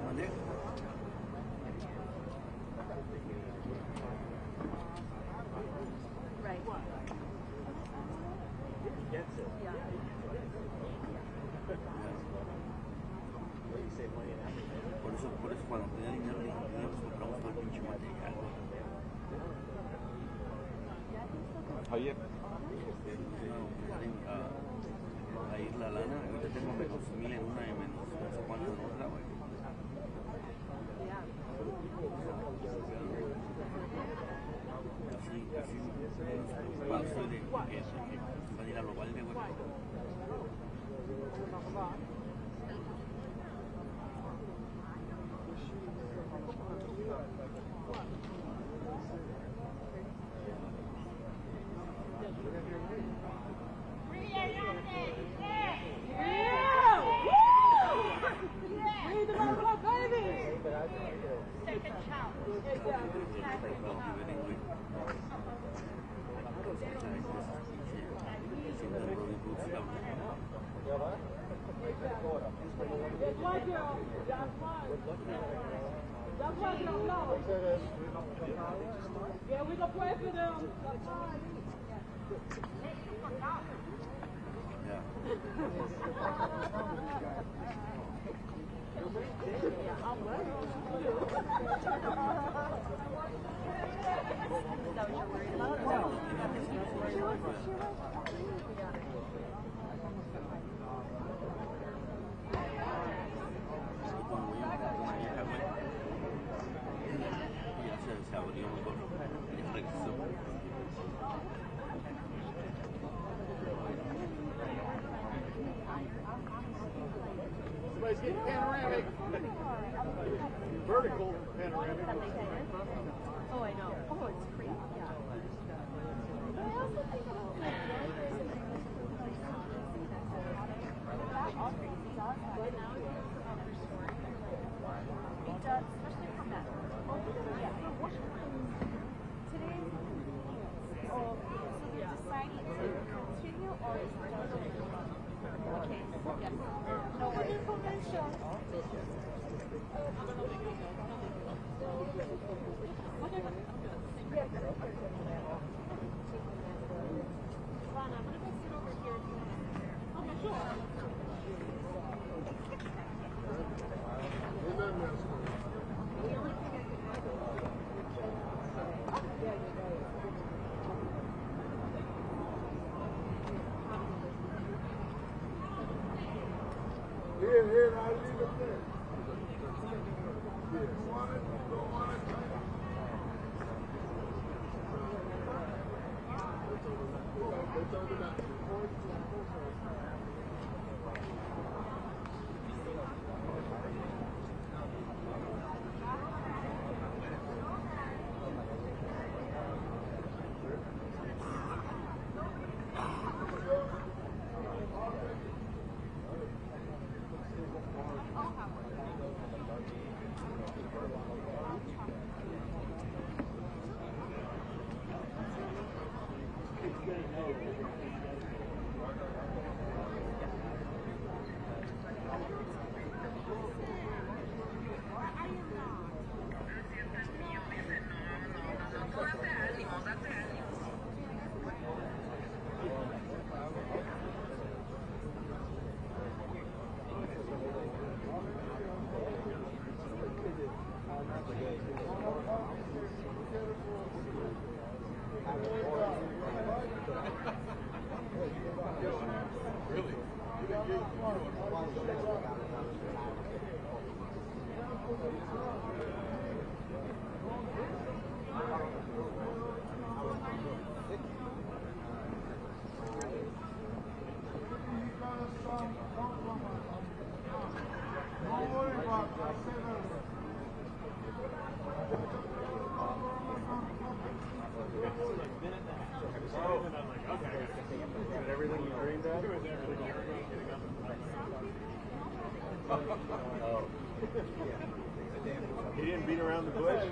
¿Mandé? Right. He gets it. Yeah. What do you say, money and everything? Por eso cuando tenía dinero le dije, pues compramos todo el pinche material. Oye. A ir la lana, ahorita tengo menos 1000 en una y menos no sé cuánto en otra, güey. Casi menos preocupado estoy de que van a ir a lo balde, güey. Read the Bible. That's right, girl. That's right. That's right, girl. No. Yeah, we gonna pray for them. That's right. Somebody's getting panoramic. Vertical panoramic. Oh, I know. Oh, it's creepy. Yeah. It does, especially for men. Yeah. Today, so they're deciding to continue or is it okay? Yes. No information. Here, I'll leave it there. Want it? Don't want it? It's over that. Everything you dreamed of? He didn't beat around the bush?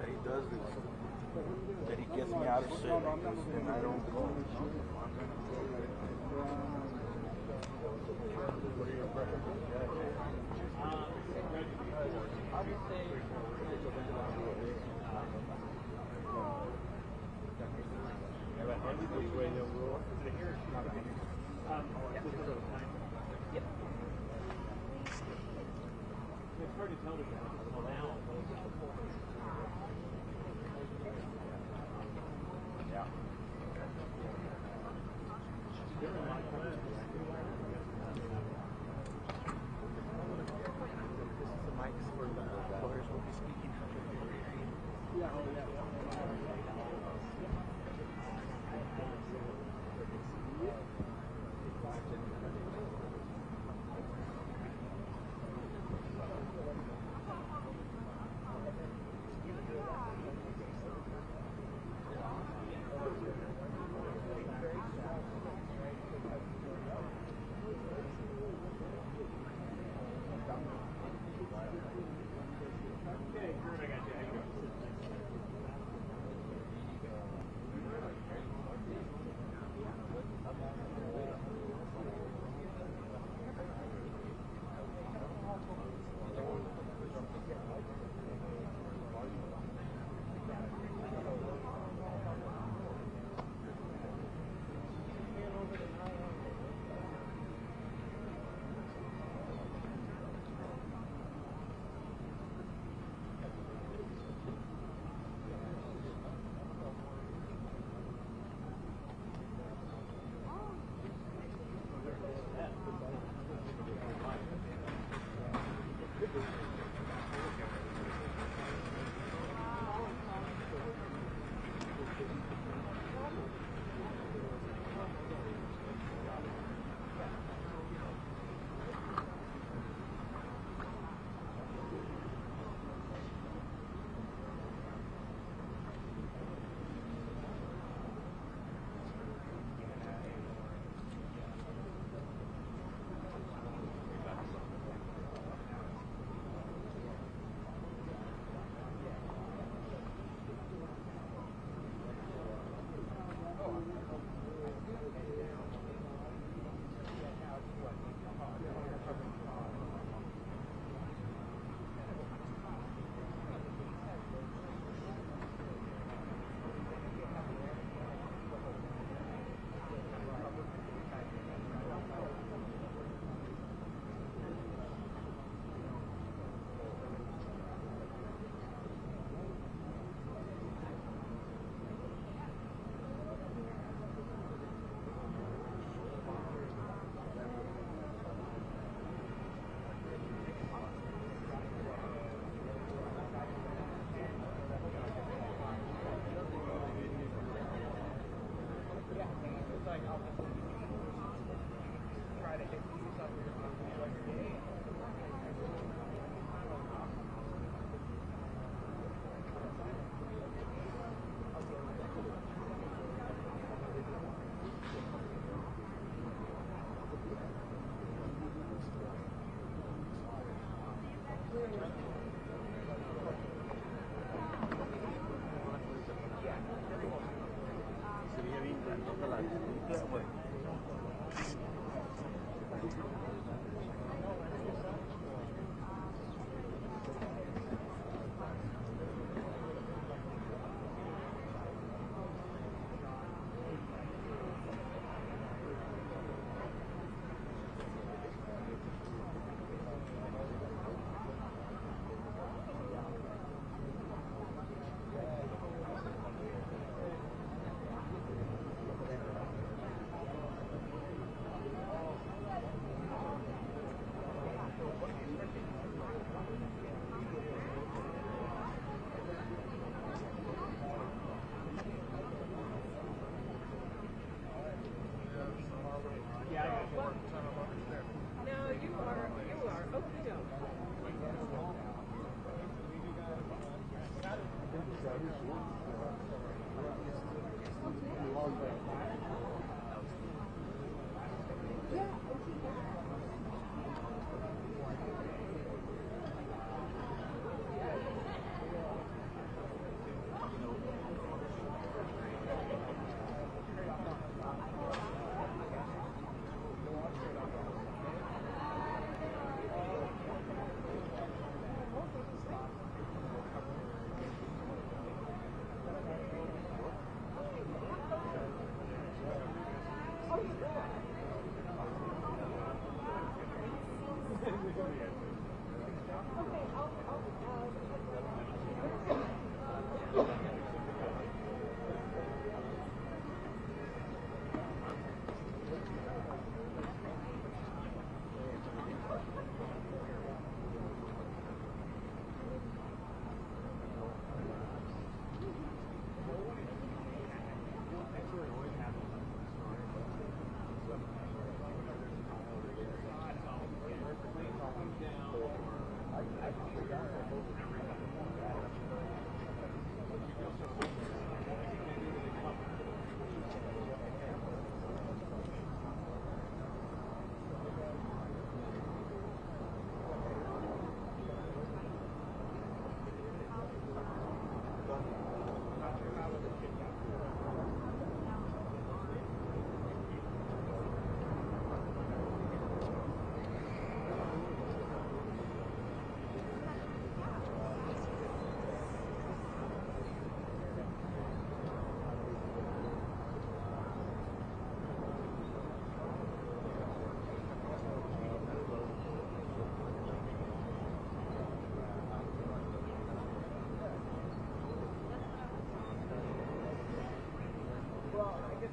He does this. That he gets me out of shit and I don't go. It's hard to tell because it's all out. Yeah. Well, I guess